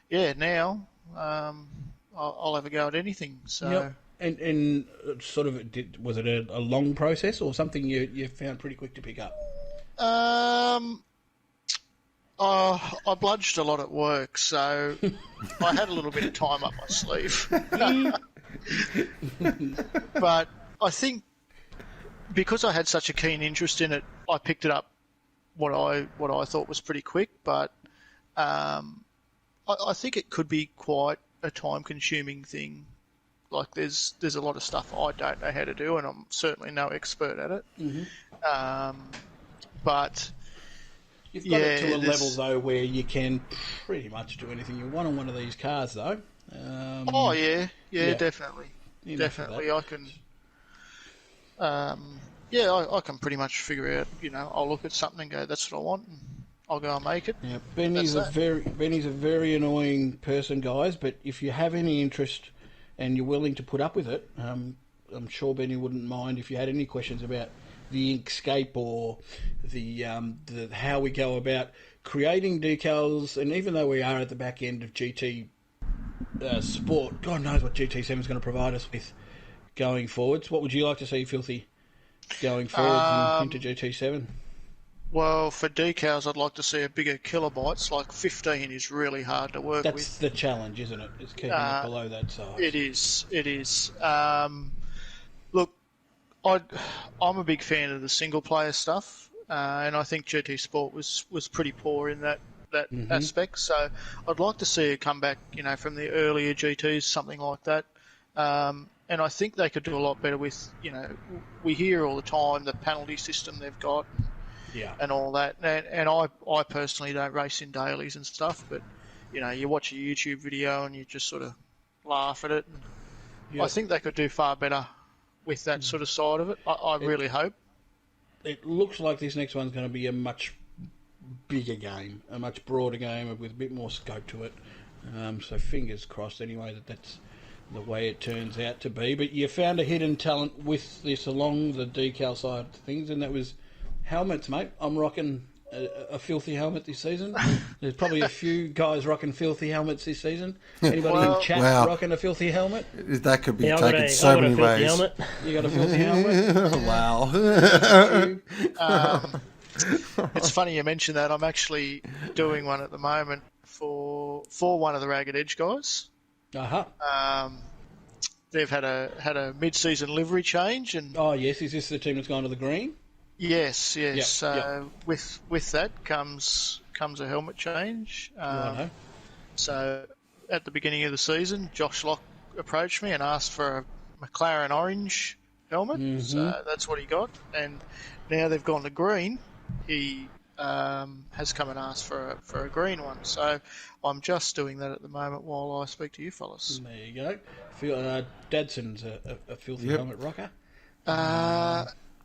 yeah, now I'll have a go at anything. So. Yep. And sort of, was it a long process or something you found pretty quick to pick up? I bludged a lot at work, so I had a little bit of time up my sleeve. But I think because I had such a keen interest in it, I picked it up what I thought was pretty quick. But I think it could be quite a time-consuming thing. Like there's a lot of stuff I don't know how to do, and I'm certainly no expert at it. Mm-hmm. But you've got it to a level though where you can pretty much do anything you want on one of these cars, though. Definitely. Definitely, I can. I can pretty much figure out. I'll look at something and go, "That's what I want," and I'll go and make it. Yeah, Benny's a very annoying person, guys. But if you have any interest and you're willing to put up with it, I'm sure Benny wouldn't mind if you had any questions about the Inkscape or the how we go about creating decals. And even though we are at the back end of GT Sport, God knows what GT7 is going to provide us with going forwards. What would you like to see, Filthy, going forwards into GT7? Well, for decals, I'd like to see a bigger kilobytes. Like 15 is really hard to work with. That's the challenge, isn't it? It's keeping it below that size. It is. Look, I'm a big fan of the single-player stuff, and I think GT Sport was pretty poor in that aspect. So I'd like to see it come back, from the earlier GTs, something like that. And I think they could do a lot better with, we hear all the time the penalty system they've got. Yeah. And all that. And I personally don't race in dailies and stuff, but, you watch a YouTube video and you just sort of laugh at it. And I think they could do far better with that sort of side of it. I really hope. It looks like this next one's going to be a much bigger game, a much broader game with a bit more scope to it. So fingers crossed anyway that's the way it turns out to be. But you found a hidden talent with this along the decal side of things, and that was helmets, mate. I'm rocking a filthy helmet this season. There's probably a few guys rocking filthy helmets this season. Anybody in chat rocking a filthy helmet? That could be Yeah, taken so many ways. Helmet. You got a filthy helmet? Wow. It's funny you mention that. I'm actually doing one at the moment for one of the Ragged Edge guys. Uh-huh. They've had a mid-season livery change, and Oh, yes. Is this the team that's gone to the green? yes. Yep, So with that comes a helmet change. Righto. So at the beginning of the season, Josh Locke approached me and asked for a McLaren orange helmet. Mm-hmm. So that's what he got, and now they've gone to green. He has come and asked for a green one. So I'm just doing that at the moment while I speak to you fellas. There you go. Dadson's a filthy Yep. helmet rocker.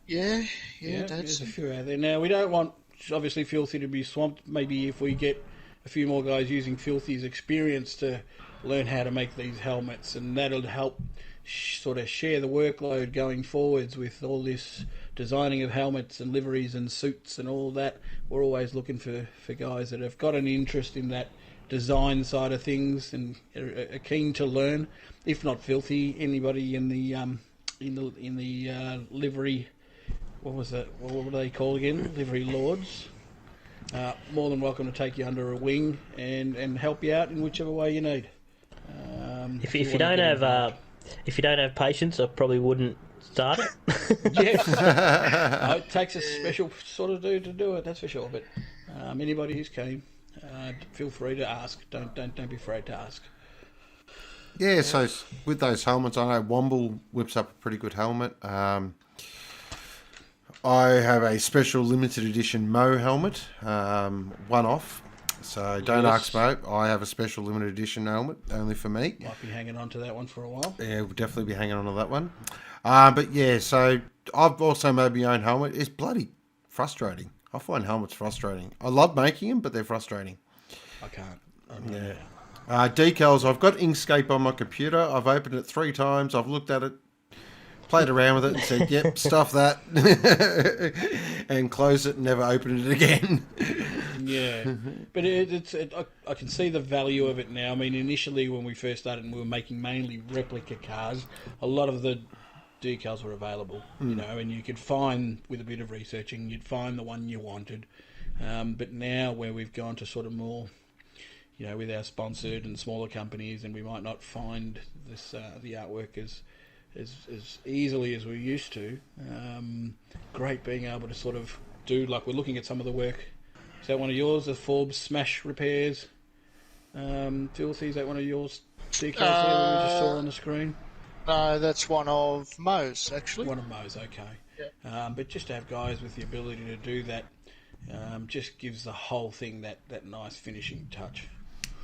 Yeah, There's a that's few out there. Now, we don't want, obviously, Filthy to be swamped. Maybe if we get a few more guys using Filthy's experience to learn how to make these helmets, and that'll help sort of share the workload going forwards with all this designing of helmets and liveries and suits and all that. We're always looking for guys that have got an interest in that design side of things and are keen to learn. If not Filthy, anybody in the livery, what was that? What were they called again? Livery lords. More than welcome to take you under a wing and help you out in whichever way you need. If you don't have patience, I probably wouldn't start it. Yes. No, it takes a special sort of dude to do it, that's for sure. But anybody who's keen, feel free to ask. Don't be afraid to ask. Yeah, so with those helmets, I know Womble whips up a pretty good helmet. I have a special limited edition Mo helmet, one off. So don't ask Mo. I have a special limited edition helmet only for me. Might be hanging on to that one for a while. Yeah, we'll definitely be hanging on to that one. But yeah, so I've also made my own helmet. It's bloody frustrating. I find helmets frustrating. I love making them, but they're frustrating. I can't. Yeah. Decals, I've got Inkscape on my computer. I've opened it 3 times. I've looked at it, played around with it and said, yep, stuff that. And closed it and never opened it again. Yeah. But I can see the value of it now. I mean, initially when we first started and we were making mainly replica cars, a lot of the decals were available, you know, and you could find, with a bit of researching, you'd find the one you wanted. But now where we've gone to sort of more, you know, with our sponsored and smaller companies, and we might not find this the artwork as easily as we used to. Great being able to sort of do, like, we're looking at some of the work. Is that one of yours, the Forbes Smash repairs? Filthy, is that one of yours decals there that we just saw on the screen? No, that's one of Mo's, actually. One of Mo's, okay. Yeah. But just to have guys with the ability to do that just gives the whole thing that nice finishing touch.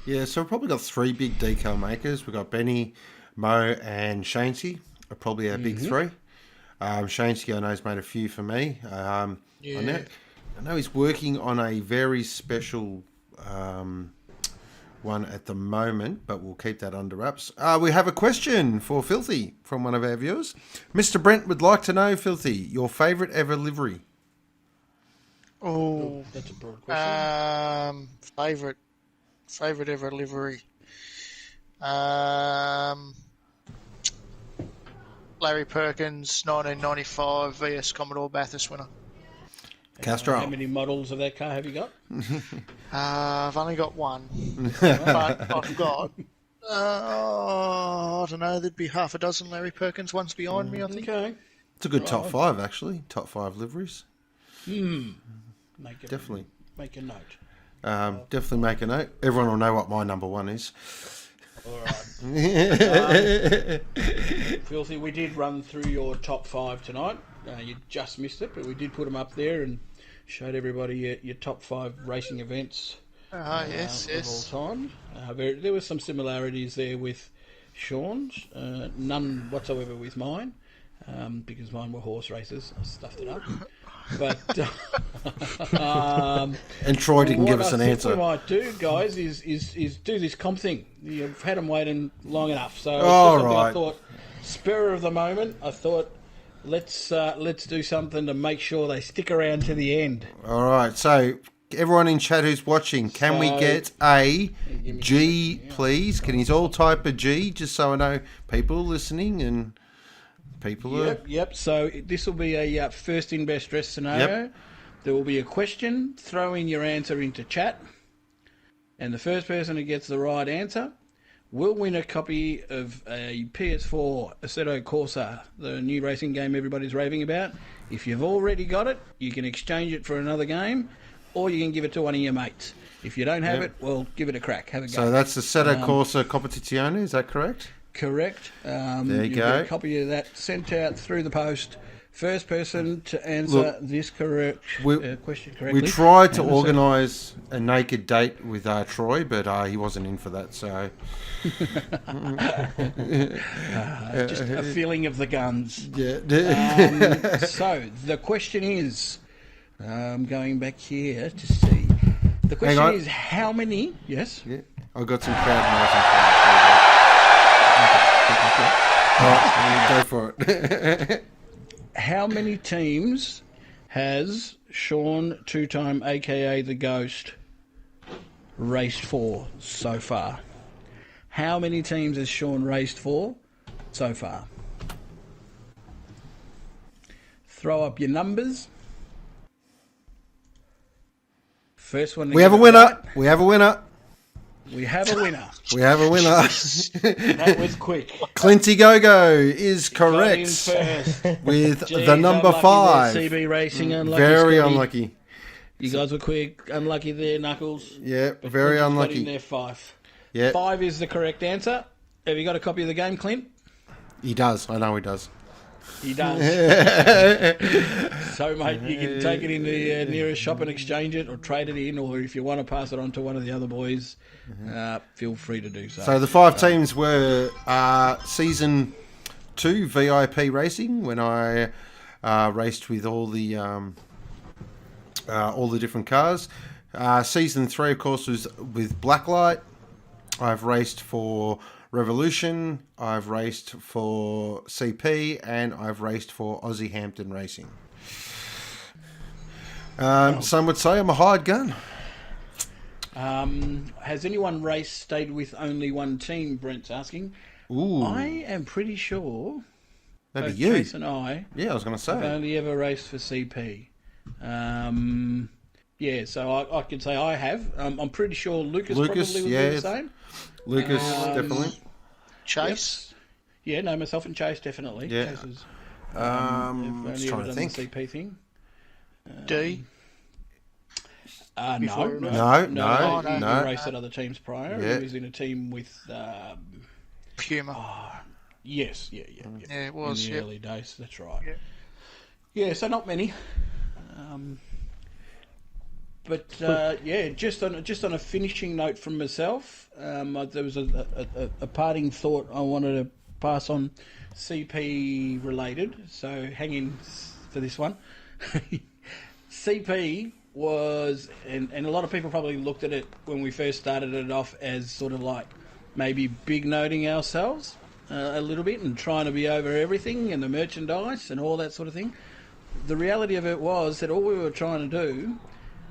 Yeah, so we've probably got 3 big decal makers. We've got Benny, Mo, and Shainsey are probably our big 3. Shainsey, I know, has made a few for me. I know he's working on a very special one at the moment, but we'll keep that under wraps. We have a question for Filthy from one of our viewers. Mr. Brent would like to know, Filthy, your favourite ever livery? Oh, that's a broad question. Favorite ever livery. Larry Perkins, 1995 VS Commodore Bathurst winner. Castro. How many models of that car have you got? I've only got one, but I've got. I don't know. There'd be half a dozen Larry Perkins ones behind me, I think. Okay. It's a good top 5, actually. Top 5 liveries. Definitely. Make a note. Definitely make a note. Everyone will know what my number 1 is. All right. Filthy, we did run through your top 5 tonight. You just missed it, but we did put them up there and showed everybody your top 5 racing events Yes. of all time. There were some similarities there with Sean's, none whatsoever with mine, because mine were horse races. I stuffed it up. But and Troy didn't give us an answer. What I might do, guys, is do this comp thing. You've had them waiting long enough, so I thought, spur of the moment, I thought let's do something to make sure they stick around to the end. All right, so everyone in chat who's watching, can we get a G, please? Can you all type a G, just so I know people listening and people are... Yep. So this will be a first in best dressed scenario. Yep. There will be a question. Throw in your answer into chat. And the first person who gets the right answer will win a copy of a PS4 Assetto Corsa, the new racing game everybody's raving about. If you've already got it, you can exchange it for another game, or you can give it to one of your mates. If you don't have it, well, give it a crack. Have a go. So that's the Assetto Corsa Competizione, is that correct? Correct. There you You'll go. get a copy of that sent out through the post. First person to answer this question correctly. We tried to organise a naked date with Troy, but he wasn't in for that. So just a feeling of the guns. yeah. So the question is, going back here to see. The question is how many? Yes. Yeah. I got some crowd noise. Go for it. How many teams has Sean Two-Time, a.k.a. The Ghost, raced for so far? How many teams has Sean raced for so far? Throw up your numbers. First one. We have a winner. We have a winner. We have a winner. We have a winner. That was quick. Clinty Gogo is Got in correct first. with Jeez, the number unlucky 5. there, CB Racing, unlucky. Very Scotty. unlucky. You guys were quick. Unlucky there, Knuckles. Yeah, But very Clinton's got unlucky. in there 5. Yeah, 5 is the correct answer. Have you got a copy of the game, Clint? he does. I know he does. He does. So, mate, you can take it in the nearest shop and exchange it or trade it in, or if you want to pass it on to one of the other boys, feel free to do so. So the 5 teams were Season 2 VIP racing, when I raced with all the different cars. Season 3, of course, was with Blacklight. I've raced for Revolution, I've raced for CP, and I've raced for Aussie Hampton Racing. Some would say I'm a hired gun. Has anyone stayed with only one team, Brent's asking? Ooh, I am pretty sure that'd both be you. Chase and I Yeah, I was going to have say. only ever raced for CP. Yeah, so I can say I have. I'm pretty sure Lucas probably would be the same. Lucas, definitely. Chase. Yeah, no, myself and Chase definitely. Yeah. Chase has, Just trying to think. the CP thing. D. No, No. He raced at other teams prior. Yeah. He was in a team with. Puma. Yes, yeah. Yeah, it was. In the Yeah. early days, that's right. Yeah. Yeah, so not many. But just on a finishing note from myself, there was a parting thought I wanted to pass on, CP related. So hang in for this one. CP was, and a lot of people probably looked at it when we first started it off as sort of like maybe big noting ourselves a little bit and trying to be over everything and the merchandise and all that sort of thing. The reality of it was that all we were trying to do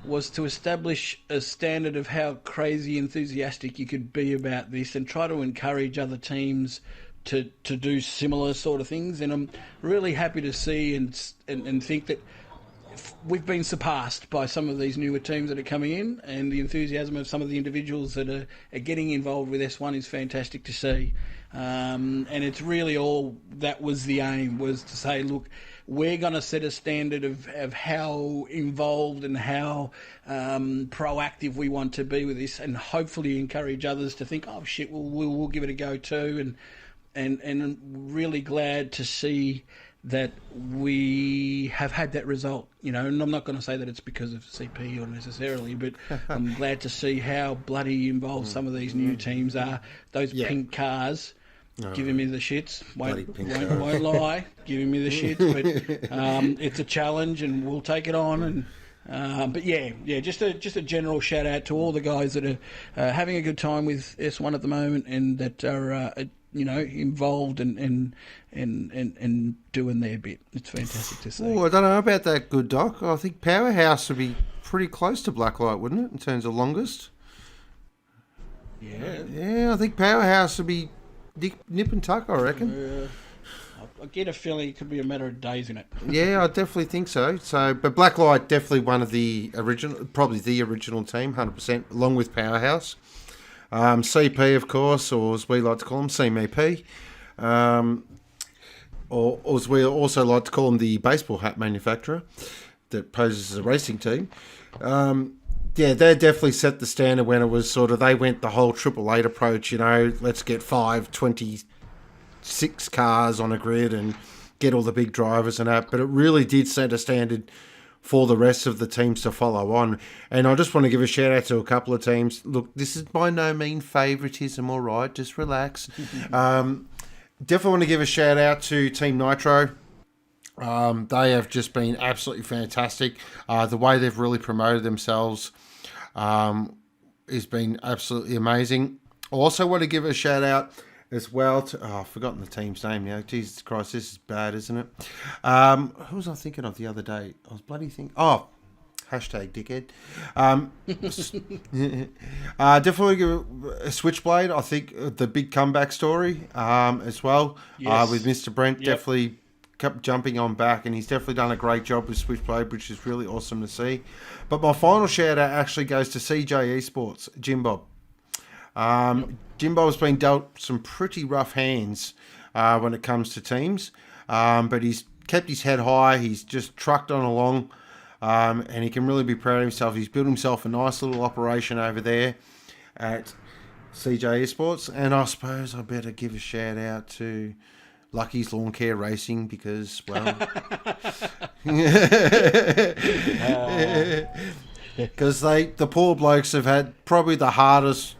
was to establish a standard of how crazy enthusiastic you could be about this and try to encourage other teams to do similar sort of things. And I'm really happy to see and think that we've been surpassed by some of these newer teams that are coming in, and the enthusiasm of some of the individuals that are getting involved with S1 is fantastic to see. And it's really all that was the aim, was to say, look, we're going to set a standard of how involved and how proactive we want to be with this, and hopefully encourage others to think, oh shit, we'll give it a go too. And really glad to see that we have had that result, you know. And I'm not going to say that it's because of CP or necessarily, but I'm glad to see how bloody involved some of these new teams are. Those pink cars. Giving me the shits. Won't lie. Giving me the shits. But it's a challenge, and we'll take it on. And but just a general shout out to all the guys that are having a good time with S1 at the moment, and that are involved and doing their bit. It's fantastic to see. Oh, I don't know about that, good doc. I think Powerhouse would be pretty close to Blacklight, wouldn't it, in terms of longest? Yeah. Yeah, I think Powerhouse would be nip and tuck, I reckon. I get a feeling it could be a matter of days in it. Yeah, I definitely think so. But Blacklight, definitely one of the original, probably the original team, 100%, along with Powerhouse. CP, of course, or as we like to call them, CMP. Or as we also like to call them, the baseball hat manufacturer that poses as a racing team. Yeah, they definitely set the standard when it was sort of, they went the whole Triple Eight approach, let's get 26 cars on a grid and get all the big drivers and that. But it really did set a standard for the rest of the teams to follow on. And I just want to give a shout out to a couple of teams. Look, this is by no mean favouritism, all right? Just relax. Definitely want to give a shout out to Team Nitro. They have just been absolutely fantastic. The way they've really promoted themselves has been absolutely amazing. I also want to give a shout out as well to... I've forgotten the team's name now. Jesus Christ, this is bad, isn't it? Who was I thinking of the other day? I was bloody thinking... Hashtag dickhead. Definitely give a Switchblade. I think the big comeback story as well. Yes. With Mr. Brent definitely kept jumping on back, and he's definitely done a great job with Switchblade, which is really awesome to see. But my final shout out actually goes to CJ Esports, Jim Bob. Jim Bob's been dealt some pretty rough hands when it comes to teams, but he's kept his head high. He's just trucked on along. And he can really be proud of himself. He's built himself a nice little operation over there at CJ Esports. And I suppose I better give a shout out to Lucky's Lawn Care Racing because, well... Because the poor blokes have had probably the hardest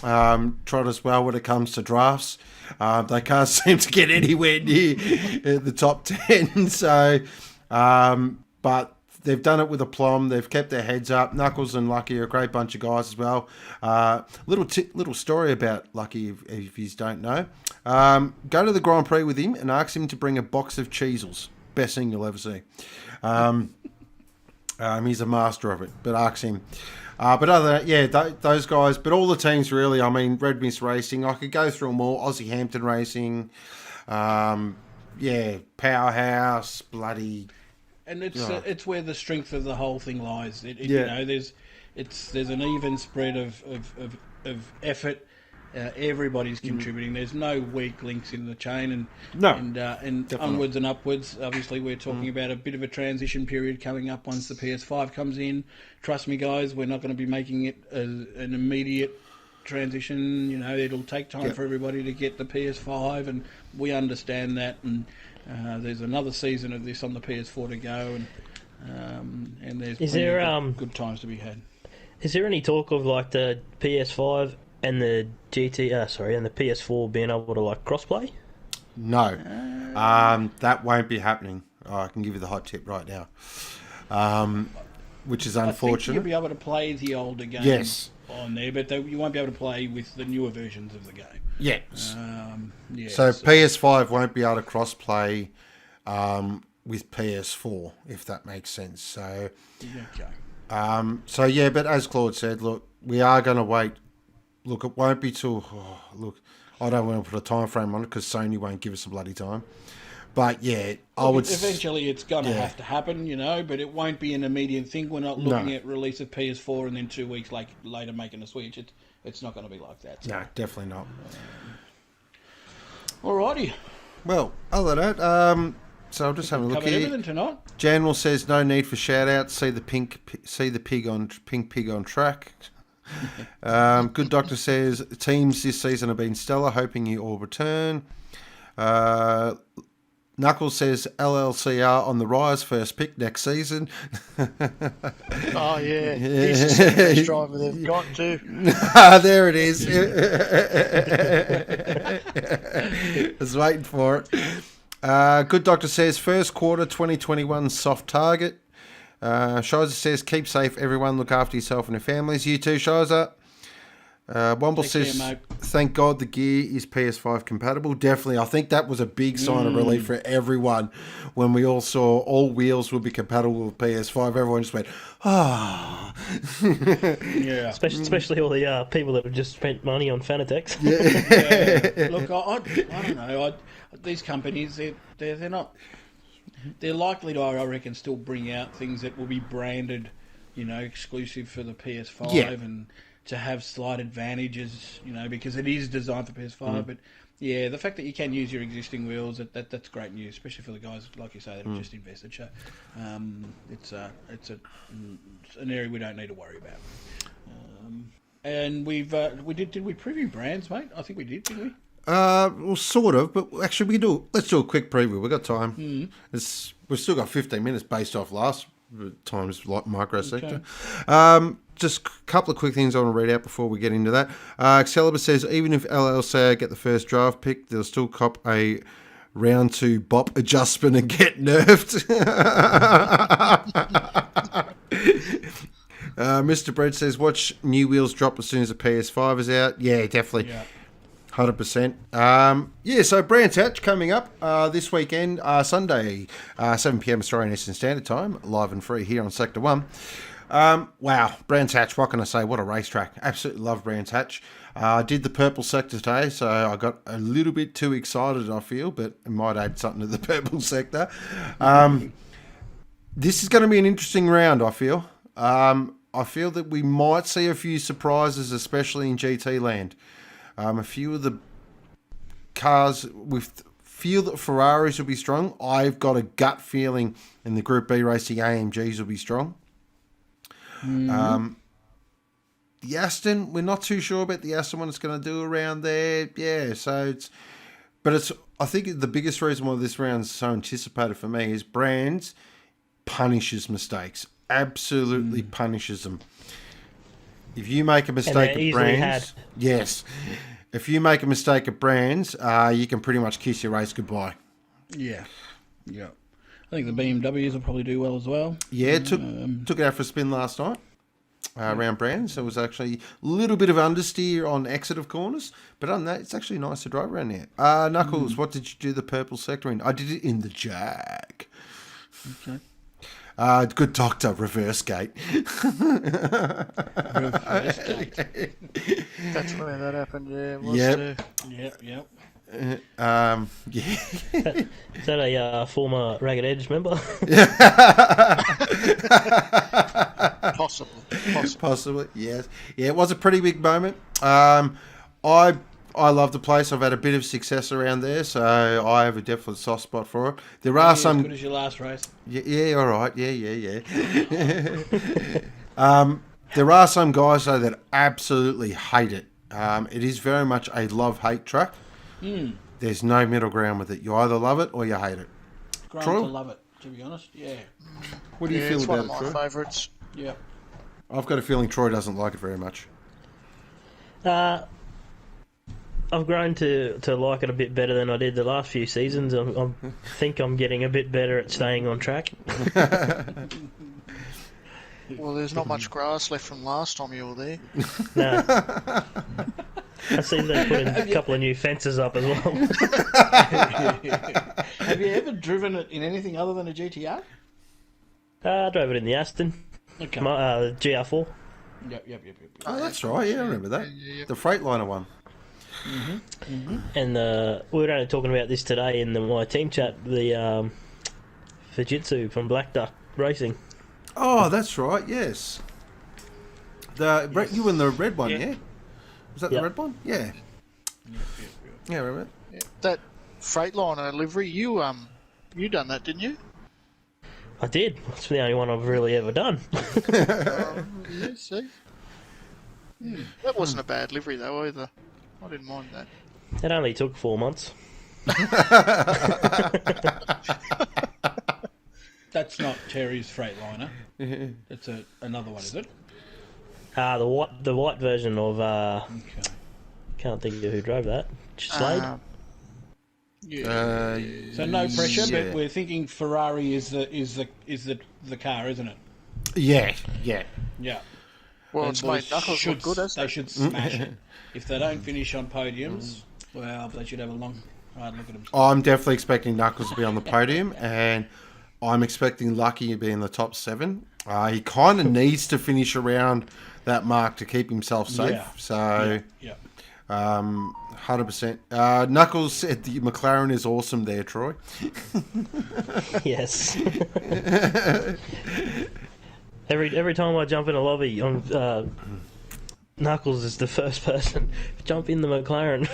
trot as well when it comes to drafts. They can't seem to get anywhere near the top 10. So, but... They've done it with aplomb. They've kept their heads up. Knuckles and Lucky are a great bunch of guys as well. Little story about Lucky, if you don't know. Go to the Grand Prix with him and ask him to bring a box of Cheezels. Best thing you'll ever see. He's a master of it, but ask him. But other than that, those guys. But all the teams really. I mean, Red Mist Racing. I could go through them all. Aussie Hampton Racing. Powerhouse. Bloody... And it's where the strength of the whole thing lies. You know, there's an even spread of effort. Everybody's contributing. There's no weak links in the chain, and onwards and upwards. Obviously, we're talking about a bit of a transition period coming up once the PS5 comes in. Trust me, guys, we're not going to be making it an immediate transition. You know, it'll take time for everybody to get the PS5, and we understand that. And there's another season of this on the PS4 to go, and there's good times to be had. Is there any talk of like the PS5 and the and the PS4 being able to like crossplay? No, that won't be happening. I can give you the hot tip right now, which is unfortunate. I think you'll be able to play the older games on there, but you won't be able to play with the newer versions of the game. Yes. So PS5 won't be able to cross-play with PS4, if that makes sense. So, but as Claude said, look, we are going to wait. Look, it won't be till... I don't want to put a time frame on it because Sony won't give us a bloody time. But, eventually it's going to have to happen, but it won't be an immediate thing. We're not looking at release of PS4 and then 2 weeks later making a Switch. It's not going to be like that. So. No, definitely not. Alrighty. Well, other than that, so I'm just having a look here. Everything tonight. Janwell says no need for shout outs. See the pink pig on track. Good Doctor says teams this season have been stellar. Hoping you all return. Knuckles says LLCR on the rise, first pick next season. Oh, yeah. He's the best driver they've got, too. There it is. I was waiting for it. Good Doctor says first quarter 2021 soft target. Shiza says keep safe, everyone. Look after yourself and your families. You too, Shiza. Womble Take care, says, mate. thank God the gear is PS5 compatible. Definitely. I think that was a big sign of relief for everyone when we all saw all wheels would be compatible with PS5. Everyone just went, ah. Yeah. Especially all the people that have just spent money on Fanatec. Yeah. Look, I don't know. These companies, they're not. They're likely to, I reckon, still bring out things that will be branded, exclusive for the PS5 Yeah. and to have slight advantages, because it is designed for PS5. But yeah, the fact that you can use your existing wheels, that's great news, especially for the guys like you say that have just invested. So, it's an area we don't need to worry about. And did we preview brands, mate? I think we did, didn't we? Well, sort of, but actually let's do a quick preview. We've got time. We've still got 15 minutes based off last times, like Microsector. Okay. Just a couple of quick things I want to read out before we get into that. Excalibur says, even if LLC get the first draft pick, they'll still cop a round 2 bop adjustment and get nerfed. Mr. Bread says, watch new wheels drop as soon as the PS5 is out. Yeah, definitely. Yeah. 100%. So Brands Hatch coming up this weekend, Sunday, 7 p.m. Australian Eastern Standard Time, live and free here on Sector 1. Wow, Brands Hatch, what can I say? What a racetrack. Absolutely love Brands Hatch. I did the purple sector today, so I got a little bit too excited, I feel, but I might add something to the purple sector. This is going to be an interesting round, I feel. I feel that we might see a few surprises, especially in GT land. A few of the cars, we feel that Ferraris will be strong. I've got a gut feeling in the Group B racing AMGs will be strong. The Aston, we're not too sure about the Aston, what it's going to do around there. Yeah, so I think the biggest reason why this round's so anticipated for me is Brands punishes mistakes. Absolutely punishes them. If you make a mistake at Brands, yes. If you make a mistake at Brands, you can pretty much kiss your race goodbye. Yeah. I think the BMWs will probably do well as well. Yeah, took it out for a spin last night around Brands. It was actually a little bit of understeer on exit of corners, but other than that, it's actually nice to drive around there. Knuckles, what did you do the purple sector in? I did it in the Jag. Okay. Good doctor, reverse gate. Reverse gate. That's where that happened, yeah. It was Yep. Yep. Yeah. Is that a former Ragged Edge member? Possibly, yes. Yeah, it was a pretty big moment. I love the place. I've had a bit of success around there, so I have a definite soft spot for it. There are some as good as your last race. Yeah, all right. Yeah. There are some guys, though, that absolutely hate it. It is very much a love-hate track. There's no middle ground with it. You either love it or you hate it. Grown Troy? to love it, to be honest. Yeah. What do you feel it's about one it, of Troy? my favourites. Yeah. I've got a feeling Troy doesn't like it very much. I've grown to like it a bit better than I did the last few seasons. I think I'm getting a bit better at staying on track. Well, there's not much grass left from last time you were there. No. I see they put in a couple of new fences up as well. Have you ever driven it in anything other than a GTR? I drove it in the Aston, Okay. the GR4. Yep. Oh, that's right. Yeah, I remember that. Yeah. The Freightliner one. And we were only talking about this today in my team chat, the Fujitsu from Black Duck Racing. Oh, that's right. Yes. You in the red one, yeah? Was that the Yep. red one? Yeah. Yeah, I remember. Yeah. That Freightliner livery, you done that, didn't you? I did. It's the only one I've really ever done. Yeah, see? That wasn't a bad livery, though, either. I didn't mind that. It only took 4 months. That's not Terry's Freightliner. That's another one, is it? The white version of Okay. can't think of who drove that. Slade. Yeah. So no pressure, Yeah. but we're thinking Ferrari is the car, isn't it? Yeah. Yeah. Well, Those it's boys made Knuckles look good, hasn't they it? should smash it. If they don't finish on podiums, well, they should have a long hard look at them. I'm definitely expecting Knuckles to be on the podium, and I'm expecting Lucky to be in the top 7. He kind of needs to finish around that mark to keep himself safe. Yeah. So, Yeah. 100%. Knuckles said the McLaren is awesome there, Troy. Yes. every time I jump in a lobby, Knuckles is the first person to jump in the McLaren.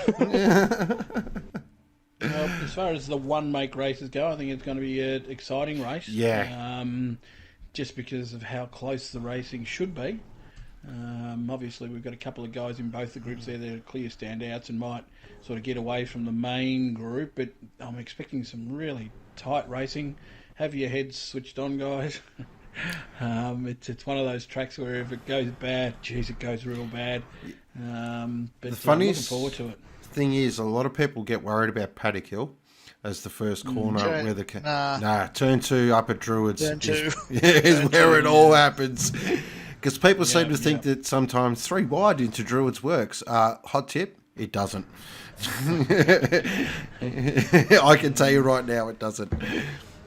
Well, as far as the one-make races go, I think it's going to be an exciting race. Yeah. Just because of how close the racing should be. Obviously, we've got a couple of guys in both the groups there that are clear standouts and might sort of get away from the main group, but I'm expecting some really tight racing. Have your heads switched on, guys. It's one of those tracks where if it goes bad, geez, it goes real bad. But I'm looking forward to it. Thing is, a lot of people get worried about Paddock Hill as the first corner where the turn 2 up at Druids Turn 2 is where it all happens. Because people seem to think that sometimes 3 wide into Druids works. Hot tip, it doesn't. I can tell you right now, it doesn't.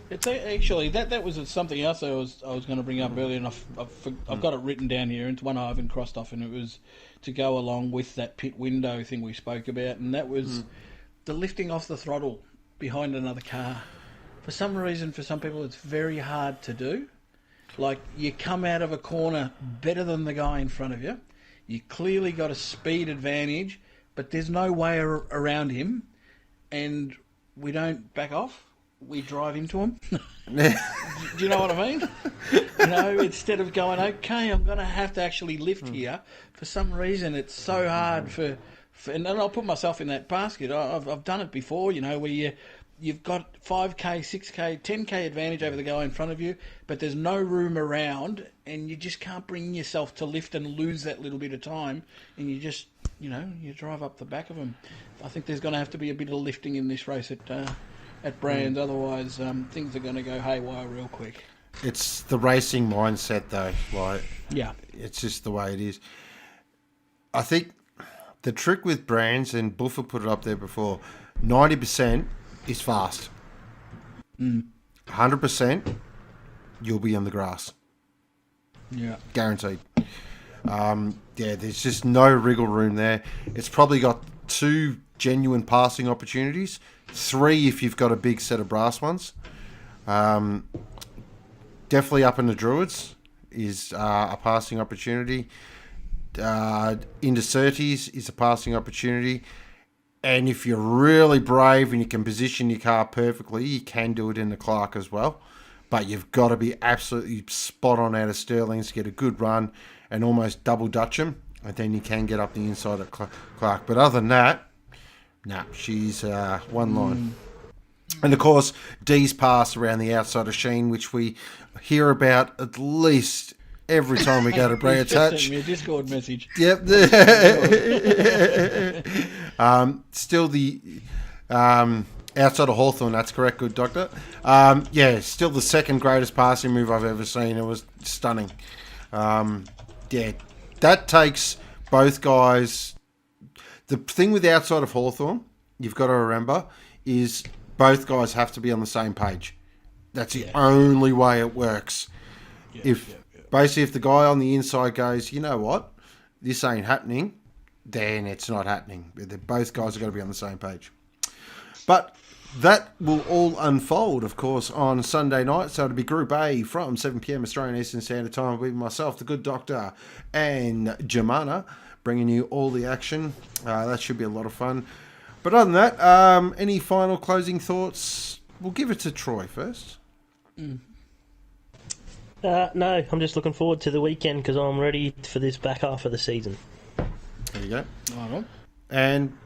It's actually that was something else I was going to bring up earlier, and I've got it written down here. It's one I haven't crossed off, and it was to go along with that pit window thing we spoke about, and that was the lifting off the throttle behind another car. For some reason, for some people, it's very hard to do. Like, you come out of a corner better than the guy in front of you. You clearly got a speed advantage, but there's no way around him, and we don't back off. We drive into him. Do you know what I mean? Instead of going, okay, I'm going to have to actually lift here. For some reason, it's so hard for and I'll put myself in that basket. I've done it before, where you've got 5k, 6k, 10k advantage over the guy in front of you, but there's no room around, and you just can't bring yourself to lift and lose that little bit of time, and you just, you drive up the back of them. I think there's going to have to be a bit of lifting in this race at Brands, otherwise things are going to go haywire real quick. It's the racing mindset, though. Yeah. It's just the way it is. I think the trick with Brands, and Buffer put it up there before, 90% is fast. 100%, you'll be on the grass. Yeah. Guaranteed. There's just no wriggle room there. It's probably got 2 genuine passing opportunities, 3 if you've got a big set of brass ones. Definitely up in the Druids is a passing opportunity. Into Surtees is a passing opportunity. And if you're really brave and you can position your car perfectly, you can do it in the Clark as well. But you've got to be absolutely spot on out of Sterling's to get a good run and almost double Dutch him. And then you can get up the inside of Clark. But other than that, she's one line. And of course, Dee's pass around the outside of Sheen, which we hear about at least every time we go to Brea Touch. Sent me a Discord message. Yep. Still the outside of Hawthorn, that's correct, good doctor. Still the second greatest passing move I've ever seen. It was stunning. That takes both guys. The thing with the outside of Hawthorn, you've got to remember, is both guys have to be on the same page. That's the only way it works. Basically, if the guy on the inside goes, you know what, this ain't happening, then it's not happening. Both guys have got to be on the same page. But that will all unfold, of course, on Sunday night. So it'll be Group A from 7 p.m. Australian Eastern Standard Time with myself, the good doctor, and Jamana, bringing you all the action. That should be a lot of fun. But other than that, any final closing thoughts? We'll give it to Troy first. No, I'm just looking forward to the weekend because I'm ready for this back half of the season. There you go. Right. And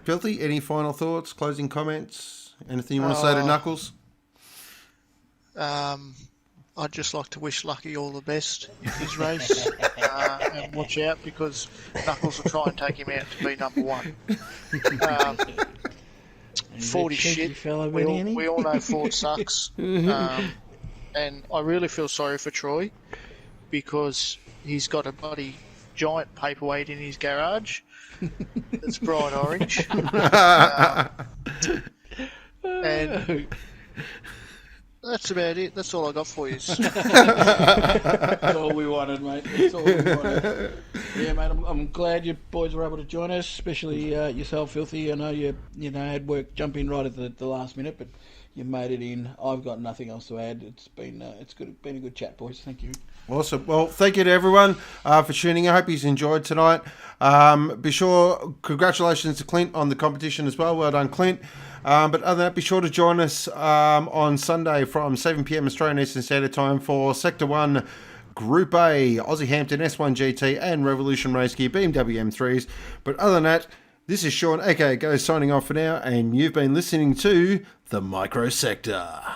Filthy, any final thoughts, closing comments? Anything you want to say to Knuckles? I'd just like to wish Lucky all the best in his race. And watch out because Knuckles will try and take him out to be number 1. Ford is shit. We all know Ford sucks. And I really feel sorry for Troy because he's got a bloody giant paperweight in his garage. It's bright orange. And that's about it. That's all I got for you. That's all we wanted, mate. That's all we wanted. Yeah, mate. I'm glad you boys were able to join us, especially yourself, Filthy. I know you had work jump in right at the last minute, but you made it in. I've got nothing else to add. It's been been a good chat, boys. Thank you. Awesome. Well, thank you to everyone for tuning in. I hope you enjoyed tonight. Be sure, congratulations to Clint on the competition as well. Well done, Clint. But other than that, be sure to join us on Sunday from 7 p.m. Australian Eastern Standard Time for Sector 1 Group A, Aussie Hampton S1 GT and Revolution Race Gear BMW M3s. But other than that, this is Sean, aka Go, signing off for now, and you've been listening to the Microsector.